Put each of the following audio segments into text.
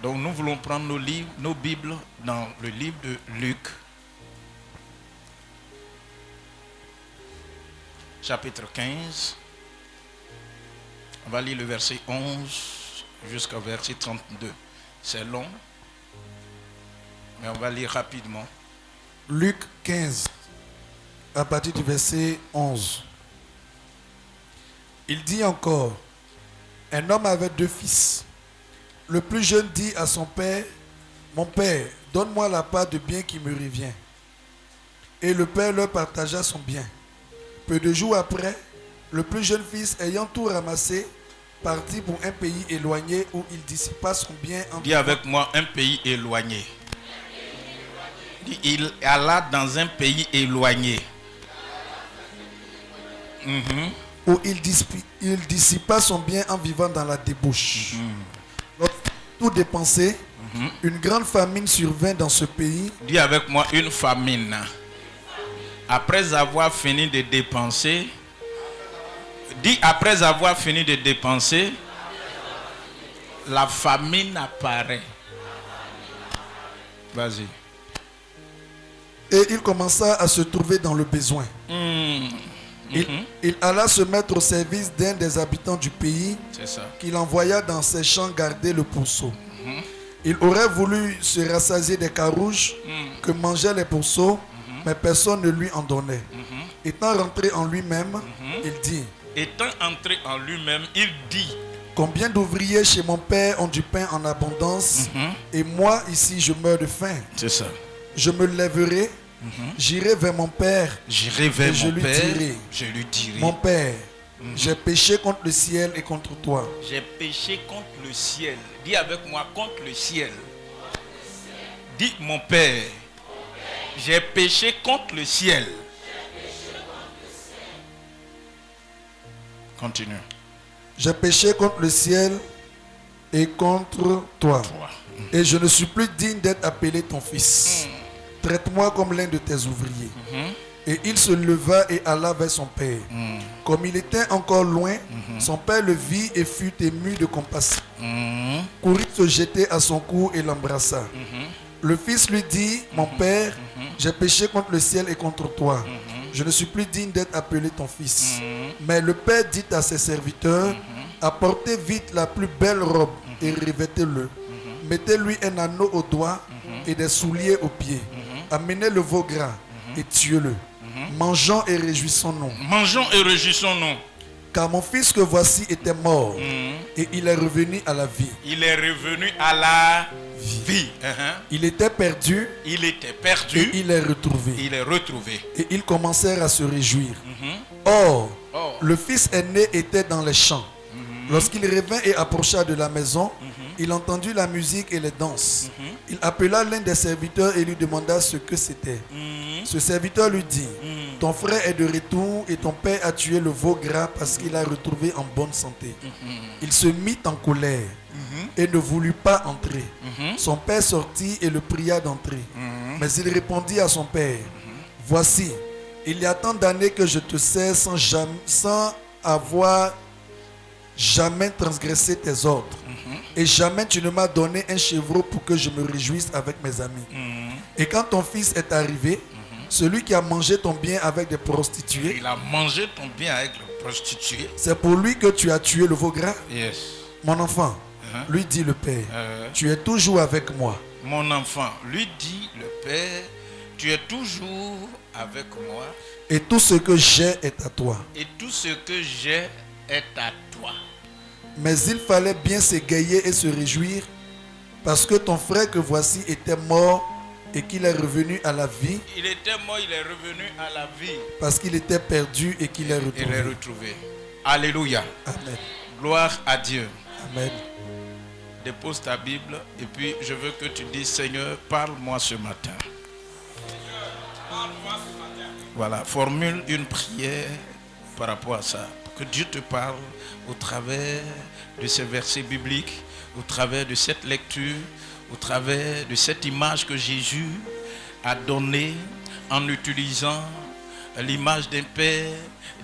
Donc nous voulons prendre nos livres, nos Bibles dans le livre de Luc, chapitre 15. On va lire le verset 11 jusqu'au verset 32. C'est long, mais on va lire rapidement. Luc 15, à partir du verset 11. Il dit encore, un homme avait 2 fils. Le plus jeune dit à son père, mon père, donne-moi la part de bien qui me revient. Et le père leur partagea son bien. Peu de jours après, le plus jeune fils, ayant tout ramassé, partit pour un pays éloigné où il dissipa son bien. Dis avec moi, un pays éloigné. Il alla dans un pays éloigné. Où il dissipa son bien en vivant dans la débauche. Lorsqu'il tout dépensé, une grande famine survint dans ce pays. Dis avec moi, une famine. Après avoir fini de dépenser, dis après avoir fini de dépenser, la famine apparaît. Vas-y. Et il commença à se trouver dans le besoin. Il alla se mettre au service d'un des habitants du pays, qu'il envoya dans ses champs garder le pourceau. Il aurait voulu se rassasier des carouges que mangeaient les pourceaux, mais personne ne lui en donnait. Étant rentré en lui-même, il dit, combien d'ouvriers chez mon père ont du pain en abondance, et moi ici je meurs de faim. C'est ça. Je me lèverai, j'irai vers mon père, et je lui dirai, mon père, j'ai péché contre le ciel et contre toi. J'ai péché contre le ciel. Dis avec moi, contre le ciel. Dis, mon père, j'ai péché contre le ciel. Continue. J'ai péché contre le ciel et contre toi. Et je ne suis plus digne d'être appelé ton fils. Traite-moi comme l'un de tes ouvriers. Et il se leva et alla vers son père. Comme il était encore loin, son père le vit et fut ému de compassion. Courut se jeter à son cou et l'embrassa. Le fils lui dit, mon père, j'ai péché contre le ciel et contre toi. Je ne suis plus digne d'être appelé ton fils. Mais le père dit à ses serviteurs, apportez vite la plus belle robe et revêtez-le. Mettez-lui un anneau au doigt et des souliers aux pieds. Amenez le veau gras et tuez-le. Mangeons et réjouissons-nous. Mangeons et réjouissons-nous. Car mon fils que voici était mort et il est revenu à la vie. Il est revenu à la vie. Il était perdu. Il était perdu. Et il est retrouvé. Il est retrouvé. Et ils commencèrent à se réjouir. Or, le fils aîné était dans les champs. Lorsqu'il revint et approcha de la maison, il entendit la musique et les danses. Il appela l'un des serviteurs et lui demanda ce que c'était. Ce serviteur lui dit, ton frère est de retour et ton père a tué le veau gras parce qu'il a retrouvé en bonne santé. Il se mit en colère et ne voulut pas entrer. Son père sortit et le pria d'entrer. Mais il répondit à son père, voici, il y a tant d'années que je te sers sans avoir jamais transgressé tes ordres. Et jamais tu ne m'as donné un chevreau pour que je me réjouisse avec mes amis. Et quand ton fils est arrivé, celui qui a mangé ton bien avec des prostituées, il a mangé ton bien avec les prostituées. C'est pour lui que tu as tué le veau gras. Yes. Mon enfant, lui dit le père, tu es toujours avec moi. Mon enfant, lui dit le père, tu es toujours avec moi. Et tout ce que j'ai est à toi. Et tout ce que j'ai est à toi. Mais il fallait bien s'égayer et se réjouir parce que ton frère que voici était mort et qu'il est revenu à la vie. Il était mort, il est revenu à la vie. Parce qu'il était perdu et qu'il est retrouvé. Il est retrouvé. Alléluia. Amen. Gloire à Dieu. Amen. Dépose ta Bible et puis je veux que tu dises, Seigneur, parle-moi ce matin. Voilà, formule une prière par rapport à ça. Que Dieu te parle au travers de ces versets bibliques, au travers de cette lecture, au travers de cette image que Jésus a donnée en utilisant l'image d'un père,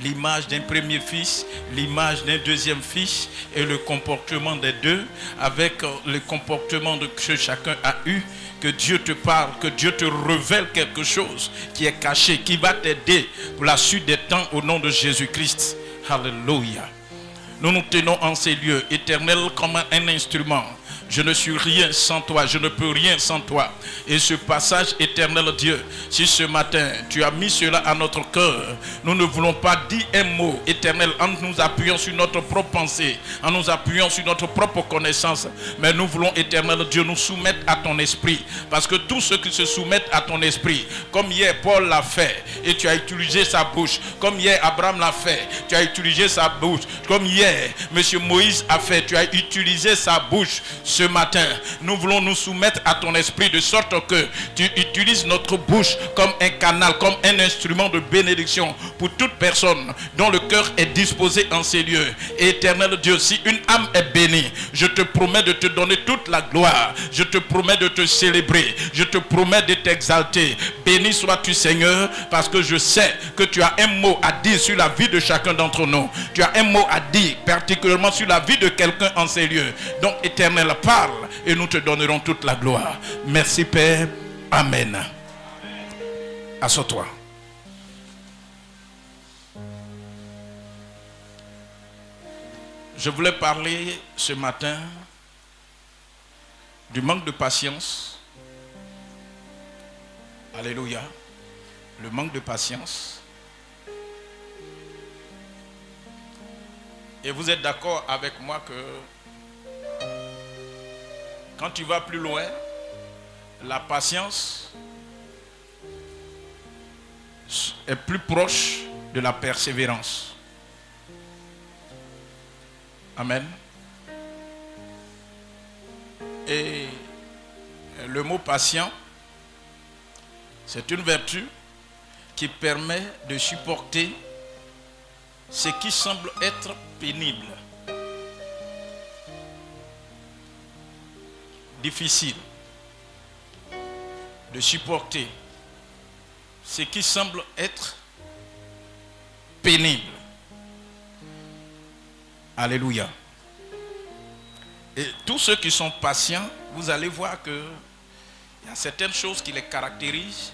l'image d'un premier fils, l'image d'un deuxième fils et le comportement des deux avec le comportement que chacun a eu. Que Dieu te parle, que Dieu te révèle quelque chose qui est caché, qui va t'aider pour la suite des temps au nom de Jésus-Christ. Alléluia. Nous nous tenons en ces lieux éternels comme un instrument. Je ne suis rien sans toi, je ne peux rien sans toi. Et ce passage éternel, Dieu, si ce matin tu as mis cela à notre cœur, nous ne voulons pas dire un mot éternel en nous appuyant sur notre propre pensée, en nous appuyant sur notre propre connaissance, mais nous voulons éternel Dieu nous soumettre à ton esprit, parce que tous ceux qui se soumettent à ton esprit, comme hier Paul l'a fait, et tu as utilisé sa bouche, comme hier Abraham l'a fait, tu as utilisé sa bouche, comme hier Monsieur Moïse a fait, tu as utilisé sa bouche. Ce matin, nous voulons nous soumettre à ton esprit de sorte que tu utilises notre bouche comme un canal, comme un instrument de bénédiction pour toute personne dont le cœur est disposé en ces lieux. Et éternel Dieu, si une âme est bénie, je te promets de te donner toute la gloire. Je te promets de te célébrer. Je te promets de t'exalter. Béni sois-tu Seigneur, parce que je sais que tu as un mot à dire sur la vie de chacun d'entre nous. Tu as un mot à dire particulièrement sur la vie de quelqu'un en ces lieux. Donc éternel, parle et nous te donnerons toute la gloire. Merci Père. Amen. Assois-toi. Je voulais parler ce matin du manque de patience. Alléluia. Le manque de patience. Et vous êtes d'accord avec moi que quand tu vas plus loin, la patience est plus proche de la persévérance. Amen. Et le mot patient, c'est une vertu qui permet de supporter ce qui semble être pénible, difficile, de supporter ce qui semble être pénible. Alléluia. Et tous ceux qui sont patients, vous allez voir que il y a certaines choses qui les caractérisent.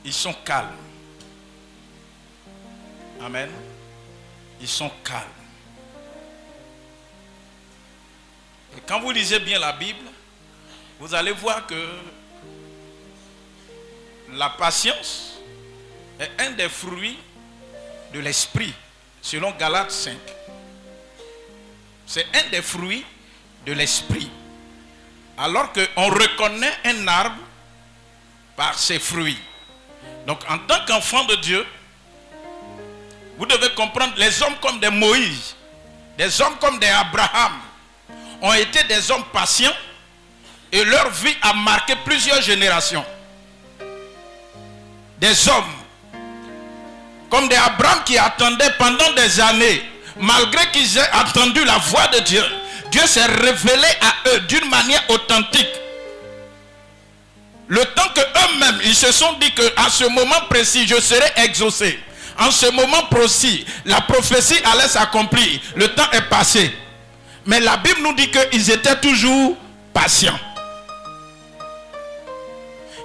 Ils sont calmes. Amen. Ils sont calmes. Et quand vous lisez bien la Bible, vous allez voir que la patience est un des fruits de l'esprit, selon Galates 5. C'est un des fruits de l'esprit. Alors qu'on reconnaît un arbre par ses fruits. Donc en tant qu'enfant de Dieu, vous devez comprendre, les hommes comme des Moïse, des hommes comme des Abraham, ont été des hommes patients et leur vie a marqué plusieurs générations. Des hommes comme des Abraham qui attendaient pendant des années, malgré qu'ils aient entendu la voix de Dieu, Dieu s'est révélé à eux d'une manière authentique. Le temps que eux-mêmes, ils se sont dit qu'à ce moment précis, je serai exaucé. En ce moment précis, la prophétie allait s'accomplir. Le temps est passé. Mais la Bible nous dit qu'ils étaient toujours patients.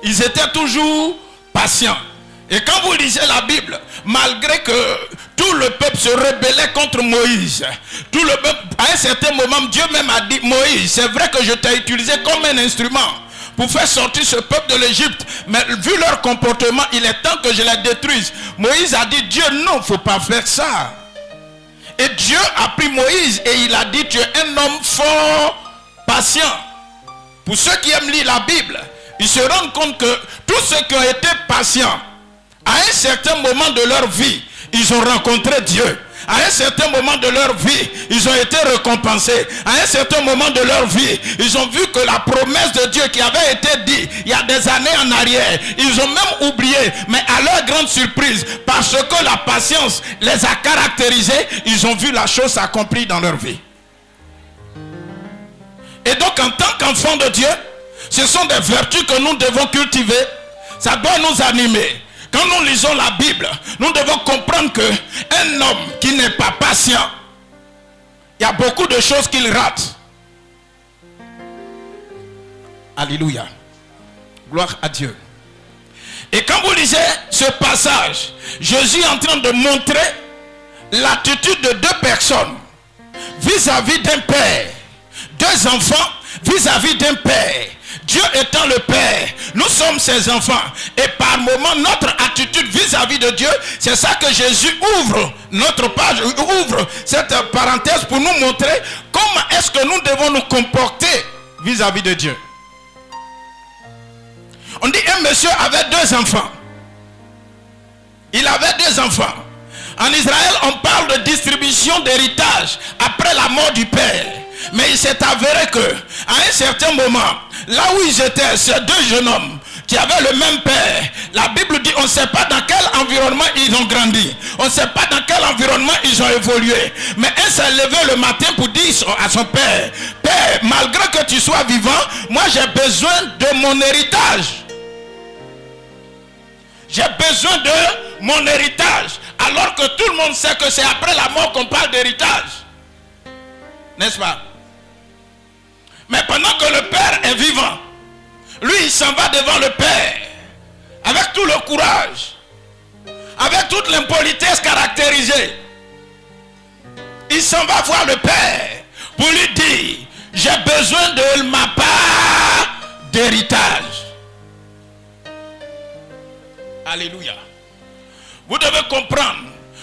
Ils étaient toujours patients. Et quand vous lisez la Bible, malgré que tout le peuple se rébellait contre Moïse, tout le peuple, à un certain moment, Dieu même a dit, Moïse, c'est vrai que je t'ai utilisé comme un instrument pour faire sortir ce peuple de l'Égypte, mais vu leur comportement, il est temps que je les détruise. Moïse a dit, Dieu, non, il ne faut pas faire ça. Et Dieu a pris Moïse et il a dit, tu es un homme fort, patient. Pour ceux qui aiment lire la Bible, ils se rendent compte que tous ceux qui ont été patients, à un certain moment de leur vie, ils ont rencontré Dieu. À un certain moment de leur vie, ils ont été récompensés. À un certain moment de leur vie, ils ont vu que la promesse de Dieu qui avait été dite il y a des années en arrière, ils ont même oublié. Mais à leur grande surprise, parce que la patience les a caractérisés, ils ont vu la chose s'accomplir dans leur vie. Et donc en tant qu'enfants de Dieu, ce sont des vertus que nous devons cultiver. Ça doit nous animer. quand nous lisons la Bible, nous devons comprendre qu'un homme qui n'est pas patient, il y a beaucoup de choses qu'il rate. Alléluia. Gloire à Dieu. Et quand vous lisez ce passage, Jésus est en train de montrer l'attitude de deux personnes vis-à-vis d'un père. Deux enfants vis-à-vis d'un père. Dieu étant le Père, nous sommes ses enfants. Et par moment, notre attitude vis-à-vis de Dieu, c'est ça que Jésus ouvre notre page, ouvre cette parenthèse pour nous montrer comment est-ce que nous devons nous comporter vis-à-vis de Dieu. On dit un monsieur avait deux enfants. Il avait deux enfants. En Israël, on parle de distribution d'héritage après la mort du père. Mais il s'est avéré que, à un certain moment, là où ils étaient, ces deux jeunes hommes qui avaient le même père, la Bible dit, on ne sait pas dans quel environnement ils ont grandi. On ne sait pas dans quel environnement ils ont évolué. Mais un s'est levé le matin pour dire à son père, Père, malgré que tu sois vivant, moi j'ai besoin de mon héritage. J'ai besoin de mon héritage. Alors que tout le monde sait que c'est après la mort qu'on parle d'héritage. N'est-ce pas? Mais pendant que le père est vivant, lui il s'en va devant le père avec tout le courage, avec toute l'impolitesse caractérisée. Il s'en va voir le père pour lui dire, j'ai besoin de ma part d'héritage. Alléluia. Vous devez comprendre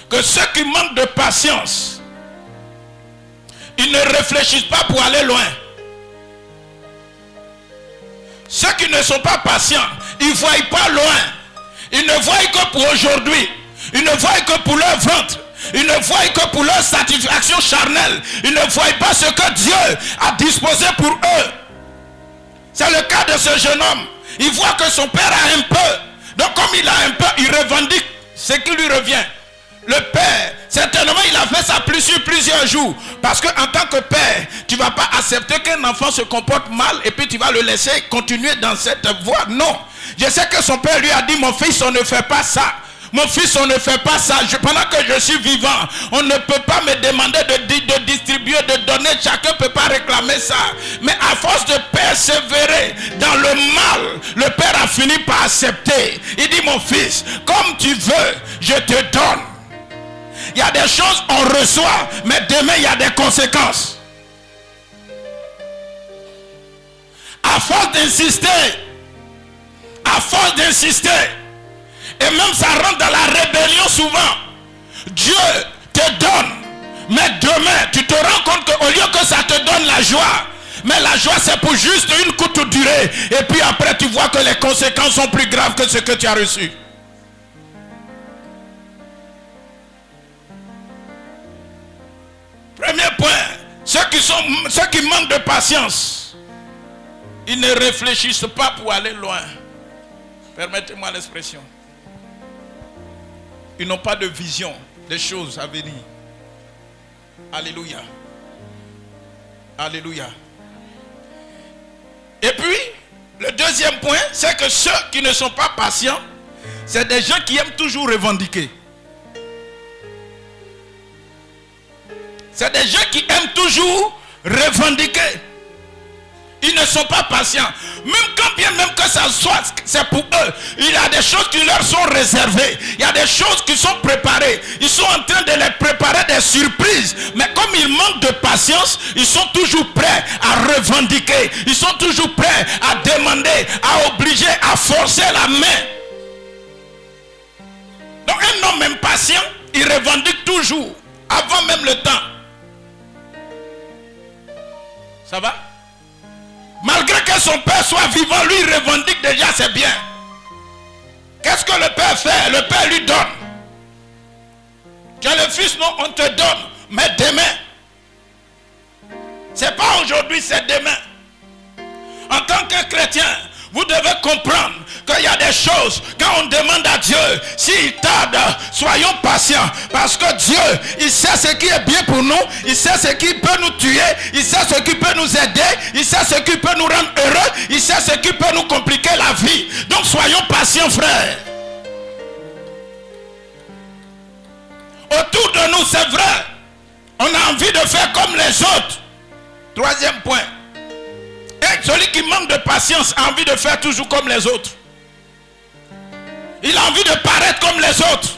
que ceux qui manquent de patience, ils ne réfléchissent pas pour aller loin. Ceux qui ne sont pas patients, ils ne voient pas loin. Ils ne voient que pour aujourd'hui. Ils ne voient que pour leur ventre. Ils ne voient que pour leur satisfaction charnelle. Ils ne voient pas ce que Dieu a disposé pour eux. C'est le cas de ce jeune homme. Il voit que son père a un peu. Donc comme il a un peu, il revendique ce qui lui revient. Le père, certainement il a fait ça sur plusieurs jours. Parce qu'en tant que père, tu ne vas pas accepter qu'un enfant se comporte mal et puis tu vas le laisser continuer dans cette voie. Non. Je sais que son père lui a dit, mon fils, on ne fait pas ça. Mon fils, on ne fait pas ça. Pendant que je suis vivant, on ne peut pas me demander de distribuer, de donner. Chacun ne peut pas réclamer ça. Mais à force de persévérer dans le mal, le père a fini par accepter. Il dit, mon fils, comme tu veux, je te donne. Il y a des choses on reçoit, mais demain il y a des conséquences. À force d'insister, et même ça rentre dans la rébellion souvent. Dieu te donne, mais demain tu te rends compte qu'au lieu que ça te donne la joie, mais la joie c'est pour juste une courte durée, et puis après tu vois que les conséquences sont plus graves que ce que tu as reçu. Premier point, ceux qui manquent de patience, ils ne réfléchissent pas pour aller loin. Permettez-moi l'expression. Ils n'ont pas de vision des choses à venir. Alléluia. Alléluia. Et puis, le deuxième point, c'est que ceux qui ne sont pas patients, c'est des gens qui aiment toujours revendiquer. C'est des gens qui aiment toujours revendiquer. Ils ne sont pas patients. Même quand bien même que ça soit, c'est pour eux. Il y a des choses qui leur sont réservées. Il y a des choses qui sont préparées. Ils sont en train de les préparer des surprises. Mais comme ils manquent de patience, ils sont toujours prêts à revendiquer. Ils sont toujours prêts à demander, à obliger, à forcer la main. Donc un homme impatient, il revendique toujours, avant même le temps. Ça va? Malgré que son père soit vivant, lui il revendique déjà, c'est bien. Qu'est-ce que le père fait? Le père lui donne. Tu as le fils, non, on te donne. Mais demain, c'est pas aujourd'hui, c'est demain. En tant que chrétien, vous devez comprendre qu'il y a des choses, quand on demande à Dieu, s'il tarde, soyons patients. Parce que Dieu, il sait ce qui est bien pour nous, il sait ce qui peut nous tuer, il sait ce qui peut nous aider, il sait ce qui peut nous rendre heureux, il sait ce qui peut nous compliquer la vie. Donc soyons patients, frères. de nous, c'est vrai. On a envie de faire comme les autres. Troisième point. Et celui qui manque de patience a envie de faire toujours comme les autres. Il a envie de paraître comme les autres.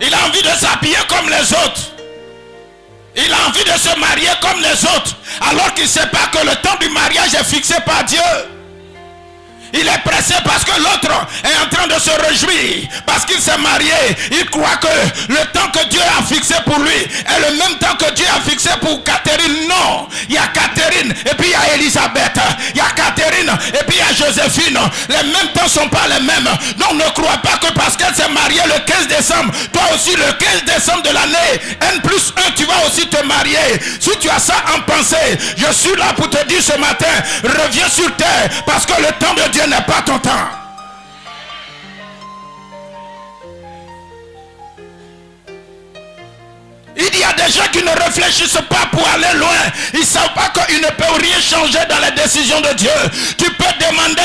Il a envie de s'habiller comme les autres. Il a envie de se marier comme les autres. Alors qu'il ne sait pas que le temps du mariage est fixé par Dieu. Il est pressé parce que l'autre est en train de se réjouir. Parce qu'il s'est marié. Il croit que le temps que Dieu a fixé pour lui est le même temps que Dieu a fixé pour Catherine. Non. Il y a Catherine et puis il y a Elisabeth. Il y a Catherine et puis il y a Joséphine. Les mêmes temps ne sont pas les mêmes. Donc ne crois pas que parce qu'elle s'est mariée le 15 décembre, toi aussi le 15 décembre de l'année N+1, tu vas aussi te marier. Si tu as ça en pensée, je suis là pour te dire ce matin, reviens sur terre parce que le temps de Dieu n'est pas ton temps. Il y a des gens qui ne réfléchissent pas pour aller loin. Ils ne savent pas qu'ils ne peuvent rien changer dans les décisions de Dieu. Tu peux demander.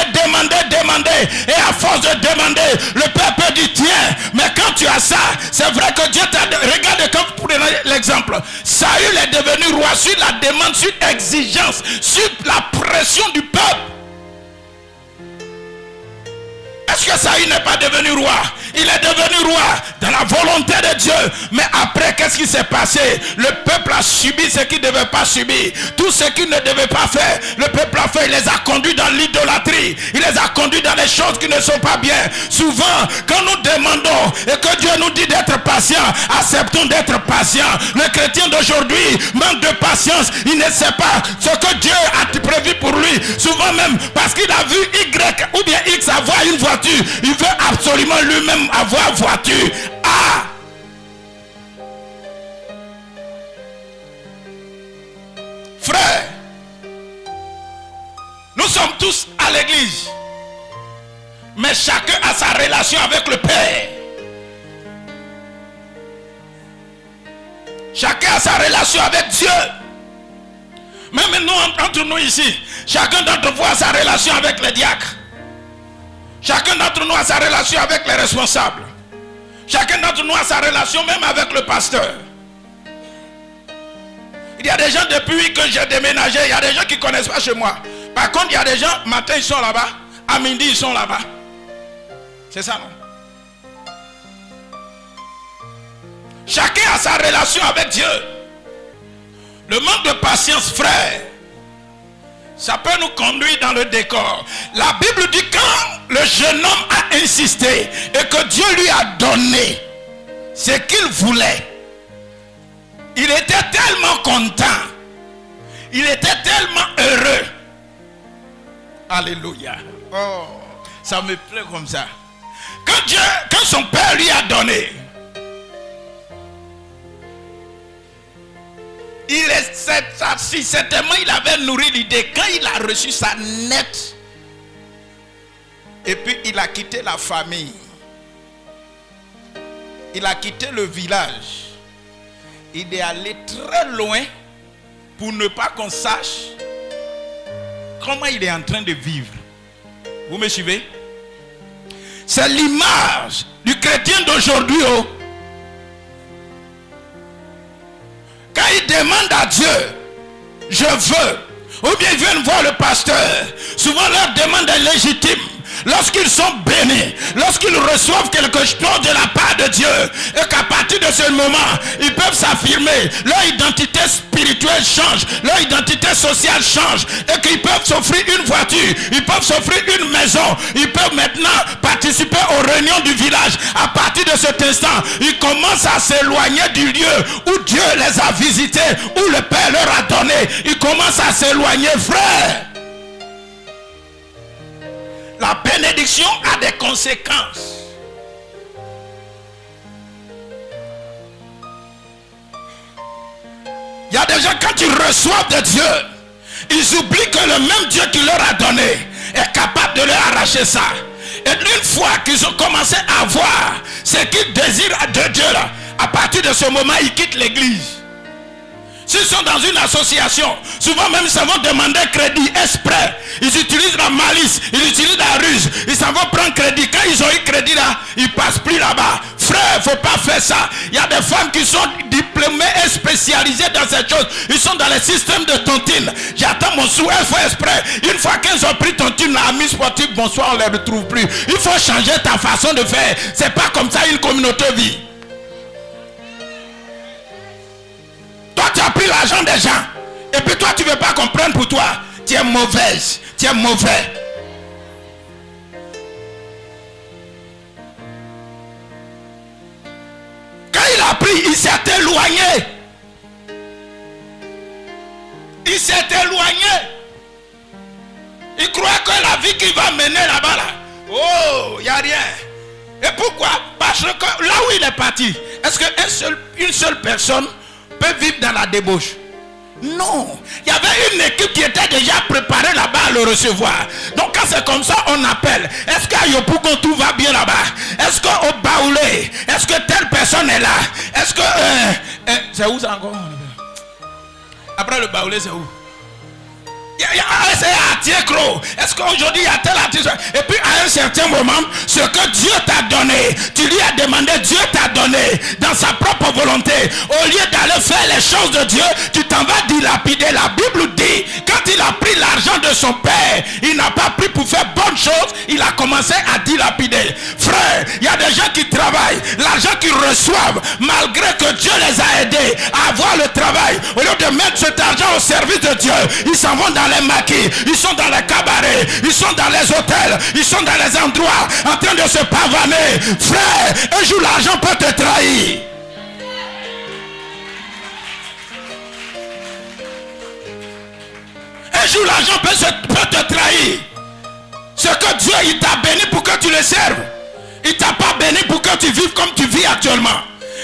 Et à force de demander, le peuple dit tiens. Mais quand tu as ça, c'est vrai que Dieu t'a... Regarde quand vous prenez l'exemple. Saül est devenu roi sur la demande, sur exigence, sur la pression du peuple. Est-ce que Saül n'est pas devenu roi? Il est devenu roi dans la volonté de Dieu. Mais après, qu'est-ce qui s'est passé? Le peuple a subi ce qu'il ne devait pas subir. Tout ce qu'il ne devait pas faire, le peuple a fait. Il les a conduits dans l'idolâtrie. Il les a conduits dans des choses qui ne sont pas bien. Souvent, quand nous demandons et que Dieu nous dit d'être patient, acceptons d'être patients. Le chrétien d'aujourd'hui manque de patience. Il ne sait pas ce que Dieu a prévu pour lui. Souvent même, parce qu'il a vu Y ou bien X avoir une voiture, il veut absolument lui-même avoir voiture. Ah! Frère, nous sommes tous à l'église, mais chacun a sa relation avec le Père. Chacun a sa relation avec Dieu. Même nous, entre nous ici, chacun d'entre vous a sa relation avec les diacres. Chacun d'entre nous a sa relation avec les responsables. Chacun d'entre nous a sa relation même avec le pasteur. Il y a des gens depuis que j'ai déménagé, il y a des gens qui ne connaissent pas chez moi. Par contre, il y a des gens, matin ils sont là-bas, à midi ils sont là-bas. C'est ça, non? Chacun a sa relation avec Dieu. Le manque de patience, frère, ça peut nous conduire dans le décor. La Bible dit quand le jeune homme a insisté et que Dieu lui a donné ce qu'il voulait, il était tellement content, il était tellement heureux. Alléluia. Oh, ça me plaît comme ça. Quand son père lui a donné, il est assis, certainement il avait nourri l'idée. Quand il a reçu sa nette, et puis il a quitté la famille, il a quitté le village, il est allé très loin pour ne pas qu'on sache comment il est en train de vivre. Vous me suivez? C'est l'image du chrétien d'aujourd'hui. Oh. Quand il demande à Dieu, je veux, ou bien ils viennent voir le pasteur, souvent leur demande est légitime. Lorsqu'ils sont bénis, lorsqu'ils reçoivent quelque chose de la part de Dieu, et qu'à partir de ce moment, ils peuvent s'affirmer, leur identité spirituelle change, leur identité sociale change, et qu'ils peuvent s'offrir une voiture, ils peuvent s'offrir une maison, ils peuvent maintenant participer aux réunions du village. À partir de cet instant, ils commencent à s'éloigner du lieu où Dieu les a visités, où le Père leur a donné. Ils commencent à s'éloigner, frère. La bénédiction a des conséquences. Il y a des gens, quand ils reçoivent de Dieu, ils oublient que le même Dieu qui leur a donné est capable de leur arracher ça. Et une fois qu'ils ont commencé à voir ce qu'ils désirent de Dieu, là, à partir de ce moment, ils quittent l'église. S'ils sont dans une association, souvent même ils s'en vont demander crédit exprès. Ils utilisent la malice, ils utilisent la ruse. Ils s'en vont prendre crédit. Quand ils ont eu crédit là, ils ne passent plus là-bas. Frère, il ne faut pas faire ça. Il y a des femmes qui sont diplômées et spécialisées dans cette chose. Ils sont dans les systèmes de tontine. J'attends mon sou, elles font exprès. Une fois qu'elles ont pris tontine, la amis sportive, bonsoir, on ne les retrouve plus. Il faut changer ta façon de faire. C'est pas comme ça une communauté vit. Toi, tu as pris l'argent des gens. Et puis toi, tu ne veux pas comprendre pour toi. Tu es mauvaise. Tu es mauvais. Quand il a pris, il s'est éloigné. Il s'est éloigné. Il croit que la vie qu'il va mener là-bas, là, oh, il n'y a rien. Et pourquoi? Parce que là où il est parti, est-ce qu'une seule personne peut vivre dans la débauche? Non. Il y avait une équipe qui était déjà préparée là-bas à le recevoir. Donc quand c'est comme ça, on appelle. Est-ce qu'à Yopougon tout va bien là-bas? Est-ce qu'au Baoulé, est-ce que telle personne est là? Est-ce que... c'est où ça encore? Après le Baoulé, c'est où? C'est à Tiekro. Est-ce qu'aujourd'hui il y a tel artiste? Et puis à un certain moment, ce que Dieu t'a donné, tu lui as demandé, Dieu t'a donné dans sa propre volonté. Au lieu d'aller faire les choses de Dieu, tu t'en vas dilapider. La Bible dit, quand il a pris l'argent de son père, il n'a pas pris pour faire bonne chose, il a commencé à dilapider. Frère, il y a des gens qui travaillent, l'argent qu'ils reçoivent, malgré que Dieu les a aidés à avoir le travail, au lieu de mettre cet argent au service de Dieu, ils s'en vont dans les maquis, ils sont dans les cabarets, ils sont dans les hôtels, ils sont dans les endroits en train de se pavaner. Frère, un jour l'argent peut te trahir. Un jour l'argent peut te trahir. Ce que Dieu il t'a béni pour que tu le serves. Il t'a pas béni pour que tu vives comme tu vis actuellement.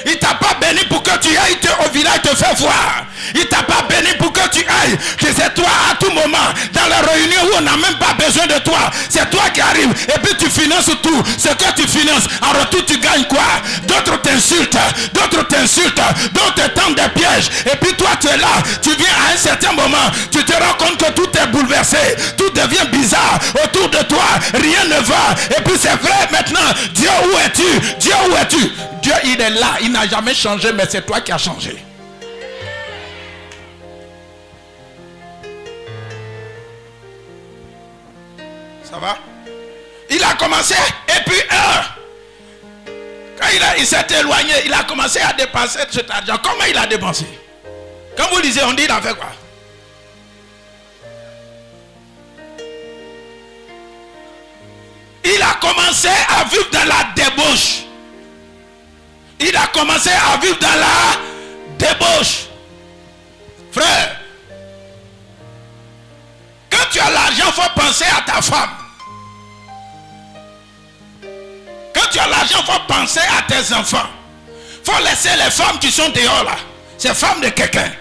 Il t'a pas béni pour que tu ailles au village te faire voir. Il t'a pas béni pour que tu ailles. Que c'est toi à tout moment. Dans les réunions où on n'a même pas besoin de toi. C'est toi qui arrives. Et puis tu finances tout. Ce que tu finances. En retour tu gagnes quoi? D'autres t'insultent. D'autres t'insultent. D'autres te tendent des pièges. Et puis toi tu es là. Tu viens à un certain moment. Tu te rends compte que tout est bouleversé. Tout devient bizarre. Autour de toi. Rien ne va. Et puis c'est vrai maintenant. Dieu où es-tu? Dieu où es-tu? Dieu il est là. Il n'a jamais changé. Mais c'est toi qui as changé. Ça va? Il a commencé et puis quand il s'est éloigné, il a commencé à dépenser cet argent. Comment il a dépensé? Quand vous lisez, on dit il a fait quoi? Il a commencé à vivre dans la débauche. Il a commencé à vivre dans la débauche. Frère, quand tu as l'argent, il faut penser à ta femme. Quand tu as l'argent, il faut penser à tes enfants. Il faut laisser les femmes qui sont dehors là. C'est femmes de quelqu'un.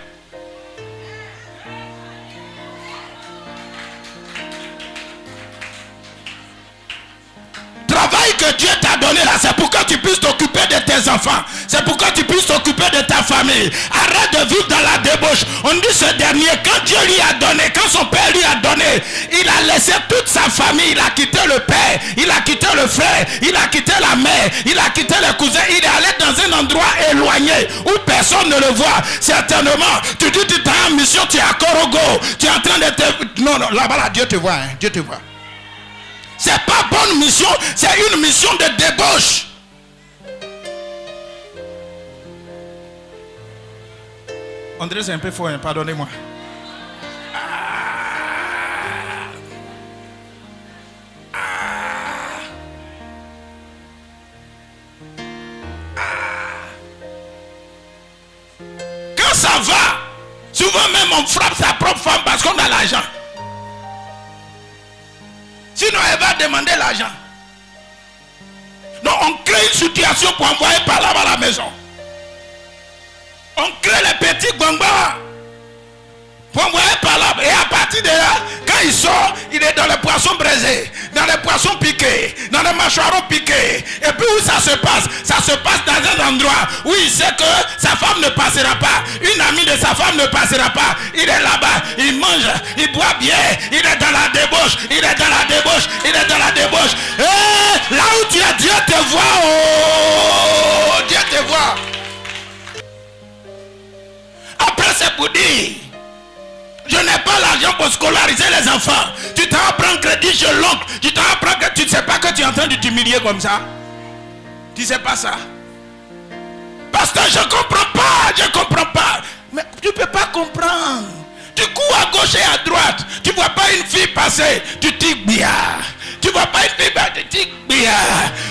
Travail que Dieu t'a donné là, c'est pour que tu puisses t'occuper de tes enfants. C'est pour que tu puisses t'occuper de ta famille. Arrête de vivre dans la débauche. On dit ce dernier, quand Dieu lui a donné, quand son père lui a donné, il a laissé toute sa famille. Il a quitté le père, il a quitté le frère, il a quitté la mère, il a quitté les cousins. Il est allé dans un endroit éloigné où personne ne le voit. Certainement, tu dis tu es en mission, tu es à Korogo, tu es en train de te... Non, là-bas là, Dieu te voit, hein, Dieu te voit. C'est pas bonne mission, c'est une mission de débauche. André, c'est un peu fort, hein, pardonnez-moi. Quand ça va, souvent même on frappe sa propre femme parce qu'on a l'argent. Sinon, elle va demander l'argent. Donc, on crée une situation pour envoyer par là à la maison. On crée les petits gongbas pour envoyer par là. Et à partir de là, quand il sort, il est dans le poisson. poissons braisés, dans les poissons piqués, dans les mâchoirons piqués. Et puis où ça se passe? Ça se passe dans un endroit où il sait que sa femme ne passera pas. Une amie de sa femme ne passera pas. Il est là-bas, il mange, il boit bien, il est dans la débauche, il est dans la débauche, il est dans la débauche. Et là où tu es, Dieu te voit. Oh, Dieu te voit. Après c'est pour dire, je n'ai pas l'argent pour scolariser les enfants. Tu t'en prends crédit chez l'oncle. Tu t'en prends que tu ne sais pas que tu es en train de t'humilier comme ça. Tu ne sais pas ça. Pasteur, je ne comprends pas. Je ne comprends pas. Mais tu ne peux pas comprendre. Tu cours à gauche et à droite. Tu ne vois pas une fille passer. Tu dis bien. Tu ne vois pas une fille passer. Tu dis bien.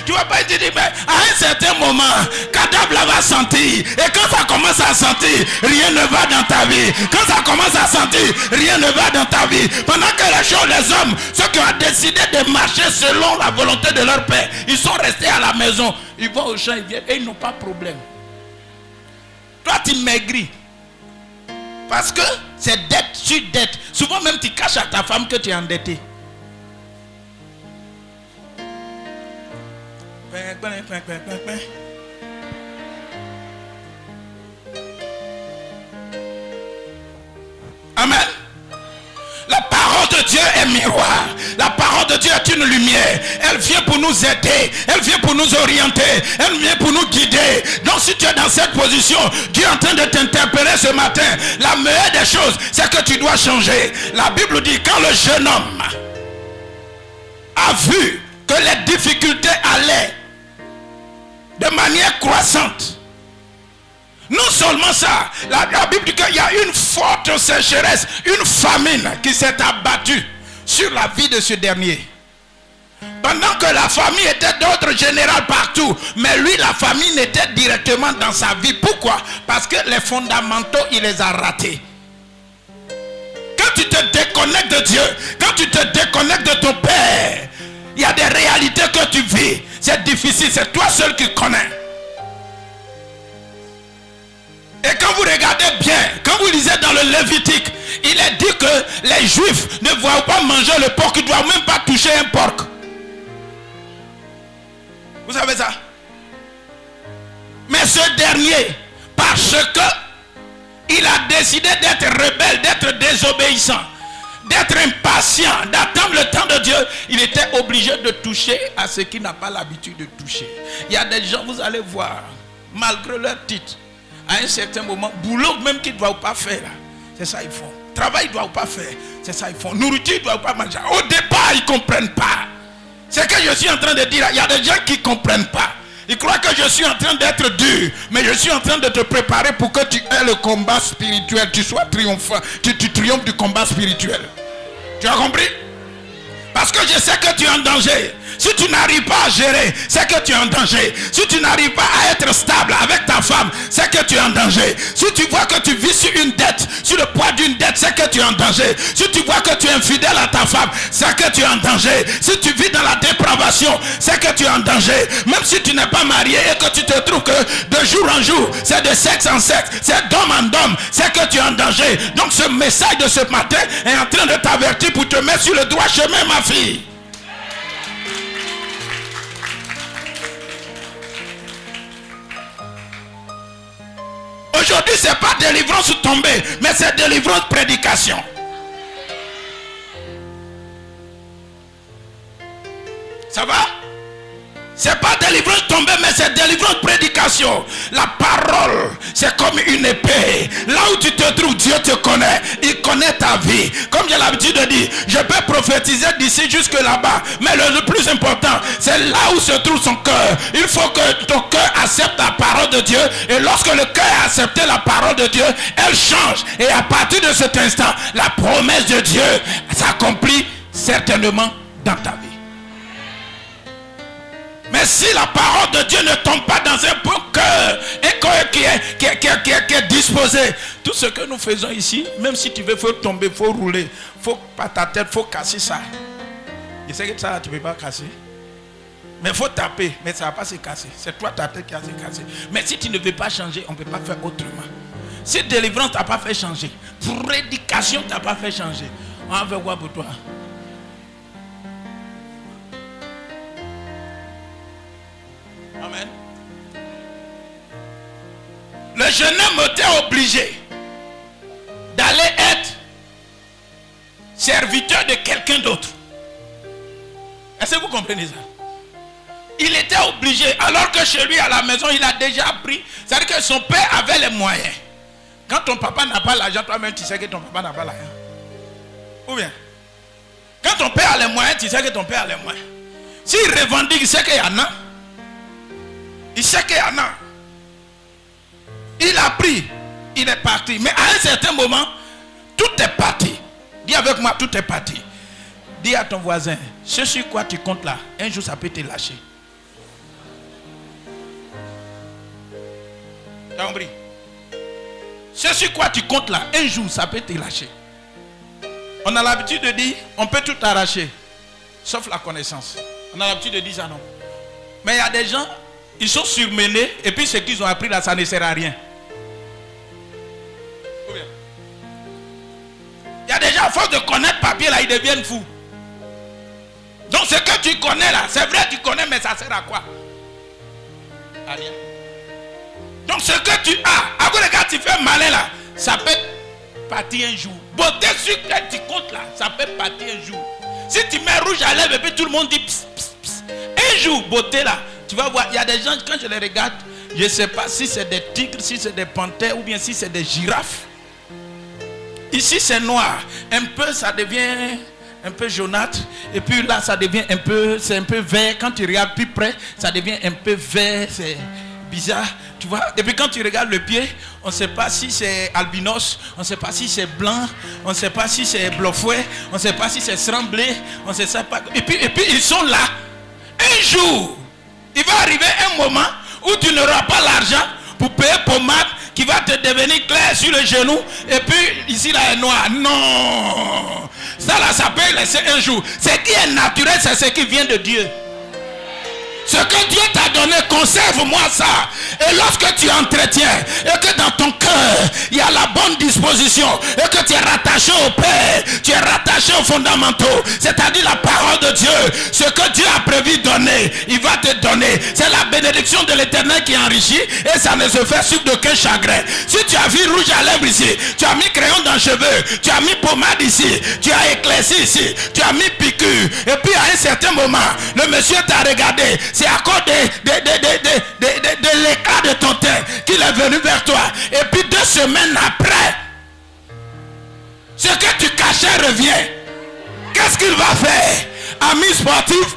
Tu ne vois pas une fille passer. À un certain moment, cadavre va sentir. Et quand ça commence à sentir, rien ne va dans ta vie. Quand ça commence à sentir, rien ne va dans ta vie. Pendant que les choses, les hommes, ceux qui ont décidé de marcher selon la volonté de leur père, ils sont restés à la maison. Ils vont au champ, ils viennent et ils n'ont pas de problème. Toi, tu maigris. Parce que c'est dette sur dette. Souvent même tu caches à ta femme que tu es endetté. Amen. La parole de Dieu est miroir. La parole de Dieu est une lumière. Elle vient pour nous aider. Elle vient pour nous orienter. Elle vient pour nous guider. Donc si tu es dans cette position, Dieu est en train de t'interpeller ce matin. La meilleure des choses, c'est que tu dois changer. La Bible dit, quand le jeune homme a vu que les difficultés allaient de manière croissante, non seulement ça, la Bible dit qu'il y a une forte sécheresse, une famine qui s'est abattue sur la vie de ce dernier. Pendant que la famille était d'ordre général partout, mais lui, la famille était directement dans sa vie. Pourquoi? Parce que les fondamentaux, il les a ratés. Quand tu te déconnectes de Dieu, quand tu te déconnectes de ton Père, il y a des réalités que tu vis. C'est difficile, c'est toi seul qui connais. Et quand vous regardez bien, quand vous lisez dans le Lévitique, il est dit que les Juifs ne doivent pas manger le porc, ils ne doivent même pas toucher un porc. Vous savez ça? Mais ce dernier, parce que il a décidé d'être rebelle, d'être désobéissant, d'être impatient, d'attendre le temps de Dieu, il était obligé de toucher à ce qu'il n'a pas l'habitude de toucher. Il y a des gens, vous allez voir, malgré leur titre, à un certain moment, boulot même qu'ils ne doivent pas faire, c'est ça ils font. Travail ils ne doivent pas faire, c'est ça ils font. Nourriture ils ne doivent pas manger. Au départ, ils ne comprennent pas. C'est que je suis en train de dire, il y a des gens qui ne comprennent pas. Ils croient que je suis en train d'être dur, mais je suis en train de te préparer pour que tu aies le combat spirituel, tu sois triomphant, tu triomphes du combat spirituel. Tu as compris? Parce que je sais que tu es en danger. Si tu n'arrives pas à gérer, c'est que tu es en danger. Si tu n'arrives pas à être stable avec ta femme, c'est que tu es en danger. Si tu vois que tu vis sur une dette, sur le poids d'une dette, c'est que tu es en danger. Si tu vois que tu es infidèle à ta femme, c'est que tu es en danger. Si tu vis dans la dépravation, c'est que tu es en danger. Même si tu n'es pas marié et que tu te trouves que de jour en jour, c'est de sexe en sexe, c'est d'homme en homme, c'est que tu es en danger. Donc ce message de ce matin est en train de t'avertir pour te mettre sur le droit chemin, ma fille. Aujourd'hui, ce n'est pas délivrance tombée, mais c'est délivrance prédication. Ça va? C'est pas délivrance tombée, mais c'est délivrance prédication. La parole, c'est comme une épée. Là où tu te trouves, Dieu te connaît. Il connaît ta vie. Comme j'ai l'habitude de dire, je peux prophétiser d'ici jusque là-bas. Mais le plus important, c'est là où se trouve son cœur. Il faut que ton cœur accepte la parole de Dieu. Et lorsque le cœur a accepté la parole de Dieu, elle change. Et à partir de cet instant, la promesse de Dieu s'accomplit certainement dans ta vie. Mais si la parole de Dieu ne tombe pas dans un bon cœur, un cœur qui est disposé, tout ce que nous faisons ici, même si tu veux, il faut tomber, il faut rouler, il faut pas ta tête, il faut casser ça. Je sais que ça, tu ne peux pas casser. Mais il faut taper, mais ça ne va pas se casser. C'est toi ta tête qui a se casser. Mais si tu ne veux pas changer, on ne peut pas faire autrement. Si délivrance t'a pas fait changer, prédication t'a pas fait changer, on va voir pour toi. Mais je n'ai été obligé d'aller être serviteur de quelqu'un d'autre. Est-ce que vous comprenez ça? Il était obligé, alors que chez lui à la maison, il a déjà appris. C'est-à-dire que son père avait les moyens. Quand ton papa n'a pas l'argent, toi-même tu sais que ton papa n'a pas l'argent. Ou bien, quand ton père a les moyens, tu sais que ton père a les moyens. S'il revendique, il sait qu'il y en a. Il sait qu'il y en a. Il a pris, il est parti. Mais à un certain moment, tout est parti. Dis avec moi, tout est parti. Dis à ton voisin, ce sur quoi tu comptes là, un jour ça peut te lâcher. Tu as compris? Ce sur quoi tu comptes là, un jour ça peut te lâcher. On a l'habitude de dire, on peut tout arracher, sauf la connaissance. On a l'habitude de dire ça, non? Mais il y a des gens, ils sont surmenés, et puis ce qu'ils ont appris là, ça ne sert à rien. Il y a des gens, à force de connaître papier là, ils deviennent fous. Donc ce que tu connais là, c'est vrai tu connais, mais ça sert à quoi? À rien. Donc ce que tu as, après quand tu fais malin là, ça peut partir un jour. Beauté sur que tu comptes là, ça peut partir un jour. Si tu mets rouge à lèvres et puis tout le monde dit pss, pss, pss. Un jour, beauté là, tu vas voir, il y a des gens, quand je les regarde, je ne sais pas si c'est des tigres, si c'est des panthères ou bien si c'est des girafes. Ici c'est noir, un peu ça devient un peu jaunâtre, et puis là ça devient un peu, c'est un peu vert. Quand tu regardes plus près, ça devient un peu vert, c'est bizarre, tu vois. Et puis quand tu regardes le pied, on ne sait pas si c'est albinos, on ne sait pas si c'est blanc, on ne sait pas si c'est bleu-fouet, on ne sait pas si c'est tremblé, on ne sait pas. Et puis ils sont là. Un jour, il va arriver un moment où tu n'auras pas l'argent pour payer pommade qui va te devenir clair sur le genou, et puis ici là est noir. Non, ça là ça peut laisser un jour. Ce qui est naturel, c'est ce qui vient de Dieu. Ce que Dieu t'a donné, conserve-moi ça. Et lorsque tu entretiens, et que dans ton cœur, il y a la bonne disposition, et que tu es rattaché au Père, tu es rattaché aux fondamentaux, c'est-à-dire la parole de Dieu, ce que Dieu a prévu donner, il va te donner. C'est la bénédiction de l'Éternel qui enrichit, et ça ne se fait sur d'aucun chagrin. Si tu as vu rouge à lèvres ici, tu as mis crayon dans les cheveux, tu as mis pommade ici, tu as éclairci ici, tu as mis piqûre, et puis à un certain moment, le monsieur t'a regardé. C'est à cause de l'éclat de ton teint qu'il est venu vers toi. Et puis 2 semaines après, ce que tu cachais revient. Qu'est-ce qu'il va faire? Ami sportif.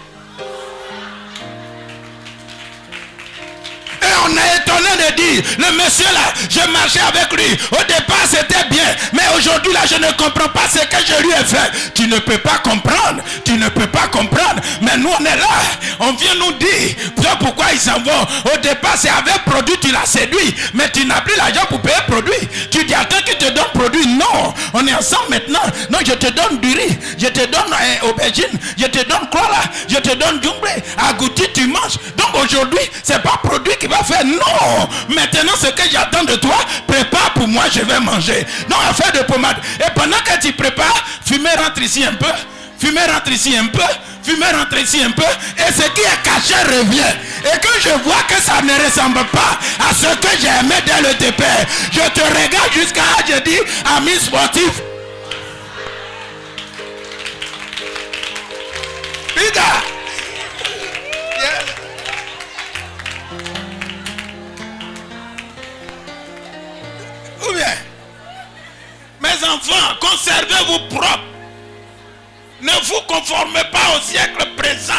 Et on est étonné de dire, le monsieur là, je marchais avec lui. Au départ c'était bien, mais aujourd'hui là je ne comprends pas ce que je lui ai fait. Tu ne peux pas comprendre, tu ne peux pas comprendre. Mais nous on est là, on vient nous dire pourquoi ils s'en vont. Au départ c'est avec produit, tu l'as séduit, mais tu n'as plus l'argent pour payer produit. Tu dis attends qu'il te donne produit. Non, on est ensemble maintenant. Non, je te donne du riz, je te donne aubergine, je te donne quoi là, je te donne jumblé, agouti tu manges. Donc aujourd'hui c'est pas produit qui va faire. Non, maintenant ce que j'attends de toi, prépare pour moi, je vais manger. Donc affaire de pommade. Et pendant que tu prépares, fumée rentre ici un peu, fumée rentre ici un peu, fumée rentre ici un peu, et ce qui est caché revient. Et que je vois que ça ne ressemble pas à ce que j'ai aimé dès le départ, je te regarde jusqu'à je dis ami sportif. Pida. Yes. Ou bien, mes enfants, conservez-vous propres. Ne vous conformez pas au siècle présent.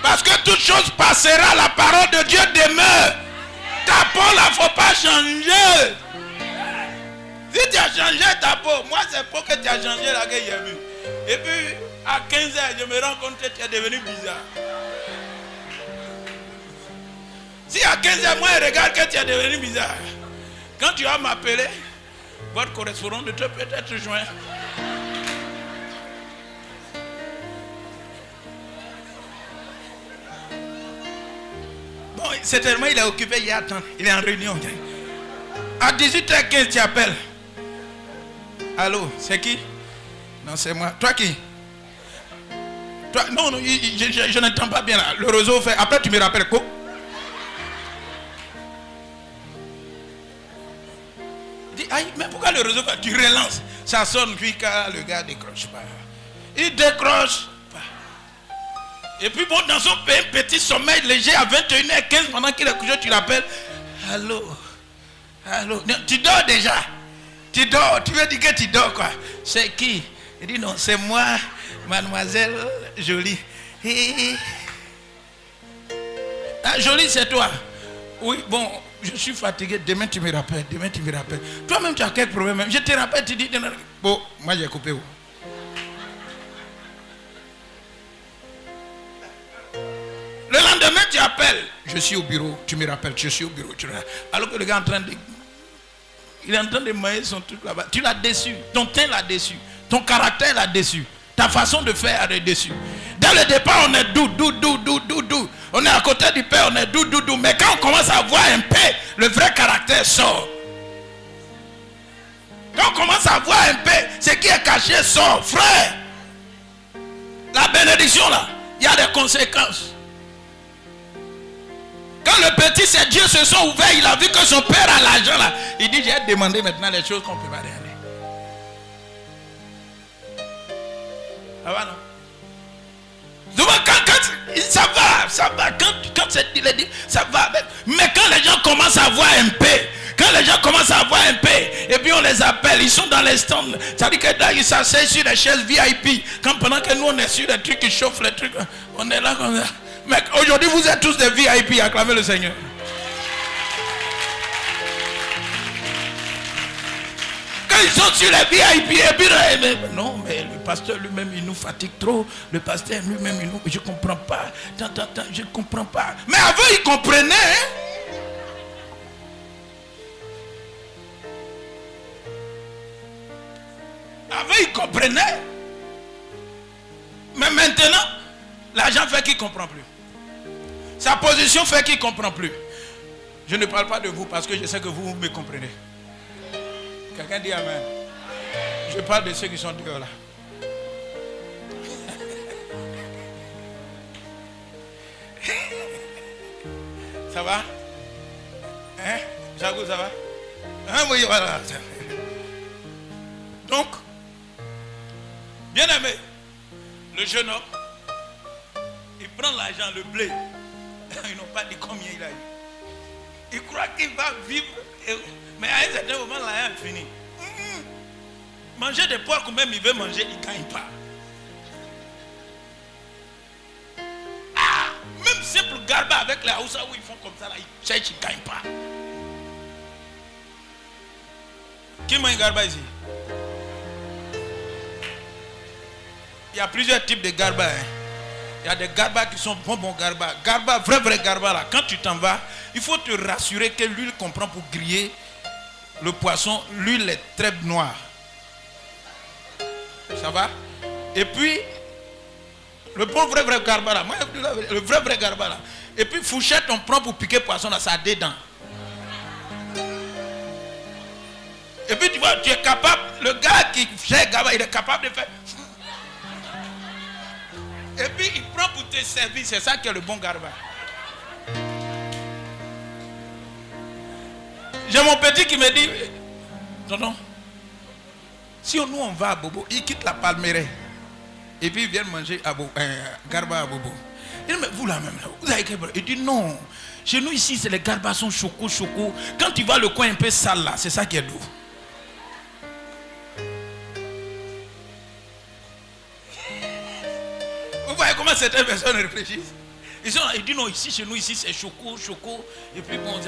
Parce que toute chose passera, la parole de Dieu demeure. Ta peau, il ne faut pas changer. Si tu as changé ta peau, moi c'est pour que tu as changé là que j'ai vu. Et puis, à 15 ans, je me rends compte que tu es devenu bizarre. Si à 15 ans, moi je regarde que tu es devenu bizarre. Quand tu vas m'appeler, votre correspondant ne te peut être joint. Bon, certainement il est occupé, il attend. Il est en réunion. À 18h15, tu appelles. Allô, c'est qui? Non, c'est moi. Toi qui? Toi, non, je n'entends pas bien là. Le réseau fait. Après, tu me rappelles quoi? Dis, aïe, mais pourquoi le réseau va? Tu relances. Ça sonne, puis quand le gars décroche pas. Il décroche pas. Et puis bon, dans son petit sommeil léger à 21h15, pendant qu'il est couché, tu l'appelles. Allô? Allô? Non, tu dors déjà. Tu dors. Tu veux dire que tu dors quoi? C'est qui? Il dit non, c'est moi, mademoiselle Jolie. Ah, Jolie, c'est toi. Oui, bon, je suis fatigué. Demain, tu me rappelles. Demain, tu me rappelles. Toi-même, tu as quelques problèmes. Je te rappelle, tu dis. Bon, moi, j'ai coupé. Le lendemain, tu appelles. Je suis au bureau. Tu me rappelles. Je suis au bureau. Alors que le gars est en train de. Il est en train de mailler son truc là-bas. Tu l'as déçu. Ton teint l'a déçu. Ton caractère l'a déçu. Ta façon de faire est déçu. Dès le départ, on est doux. On est à côté du père, on est doux. Mais quand on commence à voir un peu, le vrai caractère sort. Quand on commence à voir un peu, ce qui est caché sort. Frère, la bénédiction là, il y a des conséquences. Quand le petit, ses dieux se sont ouverts, il a vu que son père a l'argent là. Il dit, j'ai demandé maintenant les choses qu'on ne peut pas regarder. Ça va, non? Ça va. Quand il est dit, ça va. Mais quand les gens commencent à voir un peu, et puis on les appelle, ils sont dans les stands. Ça dit que là, ils s'asseyent sur des chaises VIP. Quand pendant que nous, on est sur des trucs qui chauffent les trucs, on est là comme ça. Mais aujourd'hui, vous êtes tous des VIP, acclamez le Seigneur. Quand ils sont sur les VIP, et puis non, mais le pasteur lui-même, il nous fatigue trop. Le pasteur lui-même, je ne comprends pas. Je ne comprends pas. Mais avant, il comprenait. Hein? Avant, il comprenait. Mais maintenant, l'argent fait qu'il ne comprend plus. Sa position fait qu'il ne comprend plus. Je ne parle pas de vous parce que je sais que vous me comprenez. Quelqu'un dit amen. Je parle de ceux qui sont dehors là. Ça va? Hein? Jago, ça va? Hein? Oui, voilà. Donc, bien aimé, le jeune homme, il prend l'argent, le blé. Ils n'ont pas dit combien il a eu. Il croit qu'il va vivre. Mais à un certain moment, l'argent est fini. Manger des porcs, même il veut manger, il ne gagne pas. Même simple garba avec les Haoussa où ils font comme ça, là, ils cherchent, ils ne gagnent pas. Qui mange garba ici? Il y a plusieurs types de garba. Hein. Il y a des garbas qui sont bons garbas. Garba, vrai garba là. Quand tu t'en vas, il faut te rassurer que l'huile qu'on prend pour griller le poisson, l'huile est très noire. Ça va? Et puis, le bon vrai garba là. Moi, le vrai garba là. Et puis, fourchette, on prend pour piquer poisson là, ça a des dents. Et puis, tu vois, tu es capable, le gars qui fait garba, il est capable de faire. Et puis il prend pour te servir, c'est ça qui est le bon garba. J'ai mon petit qui me dit, tonton, si nous on va à Bobo, il quitte la Palmeraie. Et puis il vient manger à garba à Bobo. Il dit, mais vous là même, vous avez quel problème? Il dit non, chez nous ici c'est les garbas sont choco. Quand tu vas le coin un peu sale là, c'est ça qui est doux. Vous voyez comment certaines personnes réfléchissent? Ils disent non, ici, chez nous, ici, c'est choco. Et puis bon,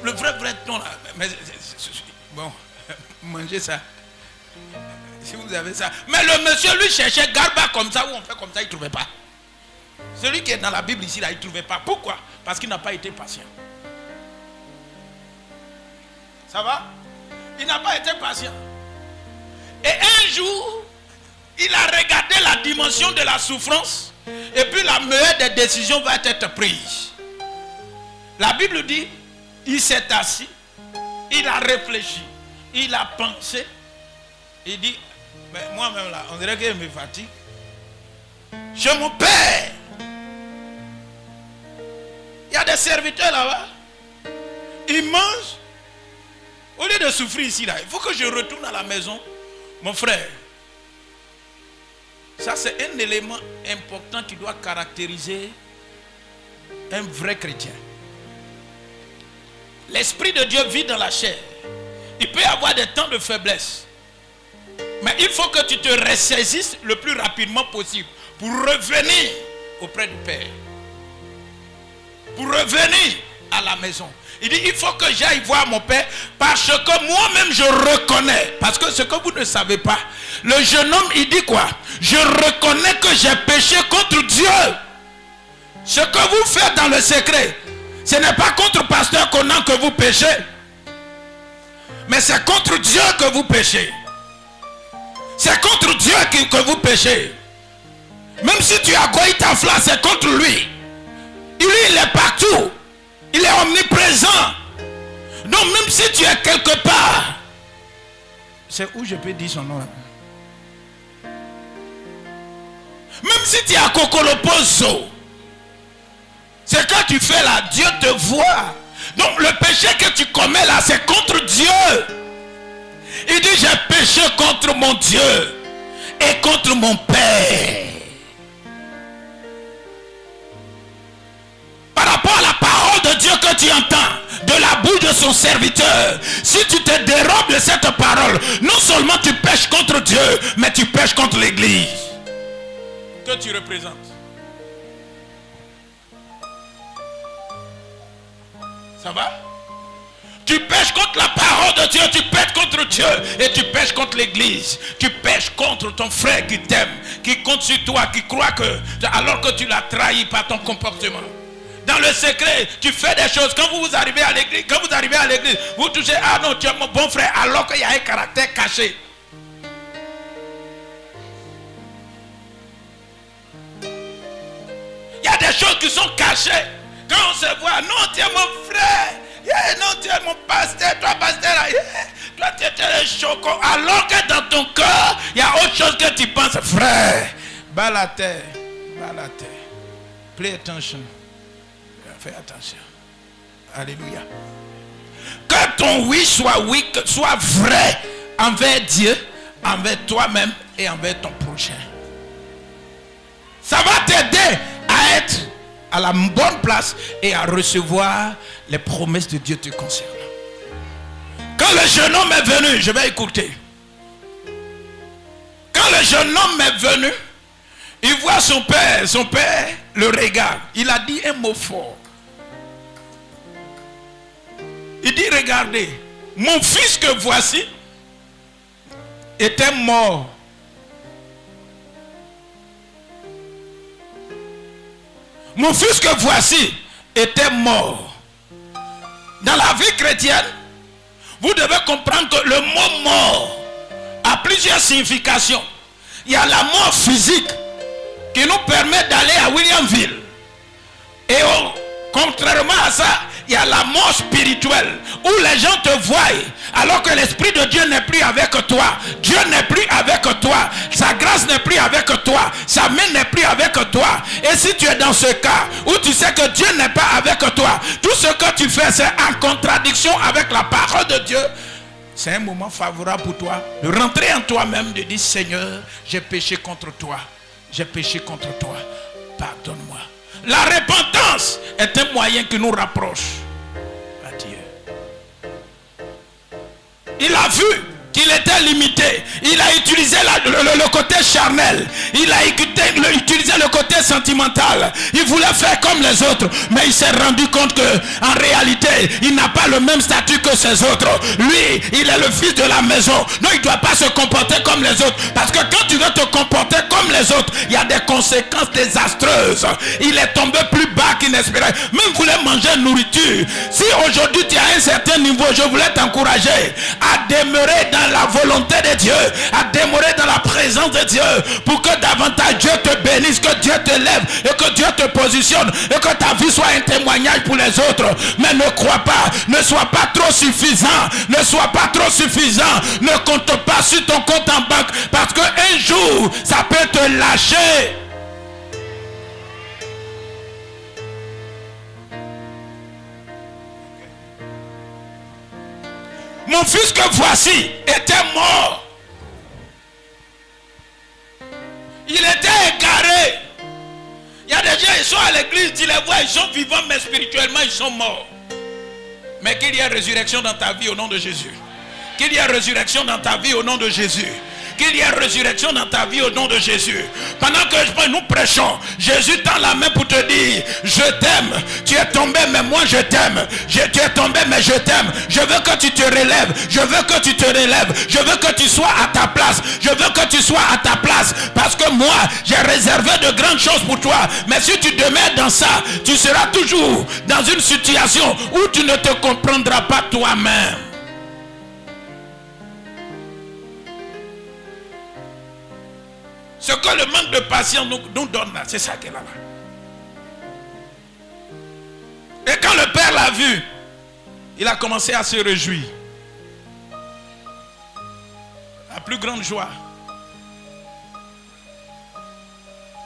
le vrai ton là. Mais, bon, mangez ça. Si vous avez ça. Mais le monsieur, lui, cherchait garba comme ça, où on fait comme ça, il ne trouvait pas. Celui qui est dans la Bible ici, là, il ne trouvait pas. Pourquoi? Parce qu'il n'a pas été patient. Ça va? Il n'a pas été patient. Et un jour, il a regardé la dimension de la souffrance et puis la meilleure des décisions va être prise. La Bible dit, il s'est assis, il a réfléchi, il a pensé, il dit, mais moi-même là, on dirait qu'il me fatigue. Je mon père. Il y a des serviteurs là-bas. Ils mangent, au lieu de de souffrir ici, là. Il faut que je retourne à la maison. Mon frère, ça c'est un élément important qui doit caractériser un vrai chrétien. L'Esprit de Dieu vit dans la chair. Il peut y avoir des temps de faiblesse. Mais il faut que tu te ressaisisses le plus rapidement possible pour revenir auprès du Père. Pour revenir à la maison. Il dit, il faut que j'aille voir mon Père parce que moi-même je reconnais. Parce que ce que vous ne savez pas, le jeune homme, il dit quoi? Je reconnais que j'ai péché contre Dieu. Ce que vous faites dans le secret, ce n'est pas contre pasteur Conan que vous péchez. Mais c'est contre Dieu que vous péchez. C'est contre Dieu que vous péchez. Même si tu as Goïtafla, c'est contre lui. Lui, il est partout. Il est omniprésent. Donc même si tu es quelque part, c'est où je peux dire son nom là? Même si tu es à Kokoloposo, c'est quand tu fais là, Dieu te voit. Donc le péché que tu commets là, c'est contre Dieu. Il dit, j'ai péché contre mon Dieu et contre mon Père. Par rapport à la parole de Dieu que tu entends de la bouche de son serviteur, si tu te dérobes de cette parole, non seulement tu pêches contre Dieu, mais tu pêches contre l'église que tu représentes. Ça va? Tu pêches contre la parole de Dieu, tu pêches contre Dieu et tu pêches contre l'église. Tu pêches contre ton frère qui t'aime, qui compte sur toi, qui croit que, alors que tu l'as trahi par ton comportement. Dans le secret, tu fais des choses. Quand vous arrivez à l'église, vous touchez, ah non, tu es mon bon frère, alors qu'il y a un caractère caché. Il y a des choses qui sont cachées. Quand on se voit, non, tu es mon frère. Yeah, non, tu es mon pasteur. Toi, pasteur, yeah, toi, tu es le choco. Alors que dans ton cœur, il y a autre chose que tu penses, frère. Bas la terre. Pay attention. Fais attention. Alléluia. Que ton oui, soit vrai envers Dieu, envers toi-même et envers ton prochain. Ça va t'aider à être à la bonne place et à recevoir les promesses de Dieu te concernant. Quand le jeune homme est venu, je vais écouter. Quand le jeune homme est venu, il voit son père le regarde. Il a dit un mot fort. Il dit, regardez, mon fils que voici était mort. Mon fils que voici était mort. Dans la vie chrétienne, vous devez comprendre que le mot mort a plusieurs significations. Il y a la mort physique qui nous permet d'aller à Williamville. Et contrairement à ça, il y a la mort spirituelle où les gens te voient alors que l'Esprit de Dieu n'est plus avec toi. Dieu n'est plus avec toi. Sa grâce n'est plus avec toi. Sa main n'est plus avec toi. Et si tu es dans ce cas où tu sais que Dieu n'est pas avec toi, tout ce que tu fais c'est en contradiction avec la parole de Dieu. C'est un moment favorable pour toi de rentrer en toi-même, de dire, Seigneur, j'ai péché contre toi. J'ai péché contre toi. Pardonne-moi. La repentance est un moyen qui nous rapproche à Dieu. Il a vu qu'il était limité. Il a utilisé le côté charnel. Il a utilisé le côté sentimental. Il voulait faire comme les autres. Mais il s'est rendu compte qu'en réalité, il n'a pas le même statut que ces autres. Lui, il est le fils de la maison. Non, il ne doit pas se comporter comme les autres. Parce que quand tu veux te comporter comme les autres, il y a des conséquences désastreuses. Il est tombé plus bas qu'il n'espérait. Même voulait manger nourriture. Si aujourd'hui tu es à un certain niveau, je voulais t'encourager à demeurer dans la volonté de Dieu, à demeurer dans la présence de Dieu, pour que davantage Dieu te bénisse, que Dieu te lève et que Dieu te positionne et que ta vie soit un témoignage pour les autres. Mais ne crois pas, ne sois pas trop suffisant, ne sois pas trop suffisant, ne compte pas sur ton compte en banque parce qu'un jour ça peut te lâcher. Mon fils que voici était mort. Il était égaré. Il y a des gens, ils sont à l'église, tu les vois, ils sont vivants, mais spirituellement, ils sont morts. Mais qu'il y ait résurrection dans ta vie au nom de Jésus. Qu'il y ait résurrection dans ta vie au nom de Jésus. Qu'il y ait résurrection dans ta vie au nom de Jésus. Pendant que nous prêchons, Jésus tend la main pour te dire, je t'aime. Tu es tombé, mais moi je t'aime. Tu es tombé, mais je t'aime. Je veux que tu te relèves. Je veux que tu te relèves. Je veux que tu sois à ta place. Je veux que tu sois à ta place. Parce que moi, j'ai réservé de grandes choses pour toi. Mais si tu demeures dans ça, tu seras toujours dans une situation où tu ne te comprendras pas toi-même. Ce que le manque de patience nous donne là, c'est ça qui est là-bas. Et quand le père l'a vu, il a commencé à se réjouir. La plus grande joie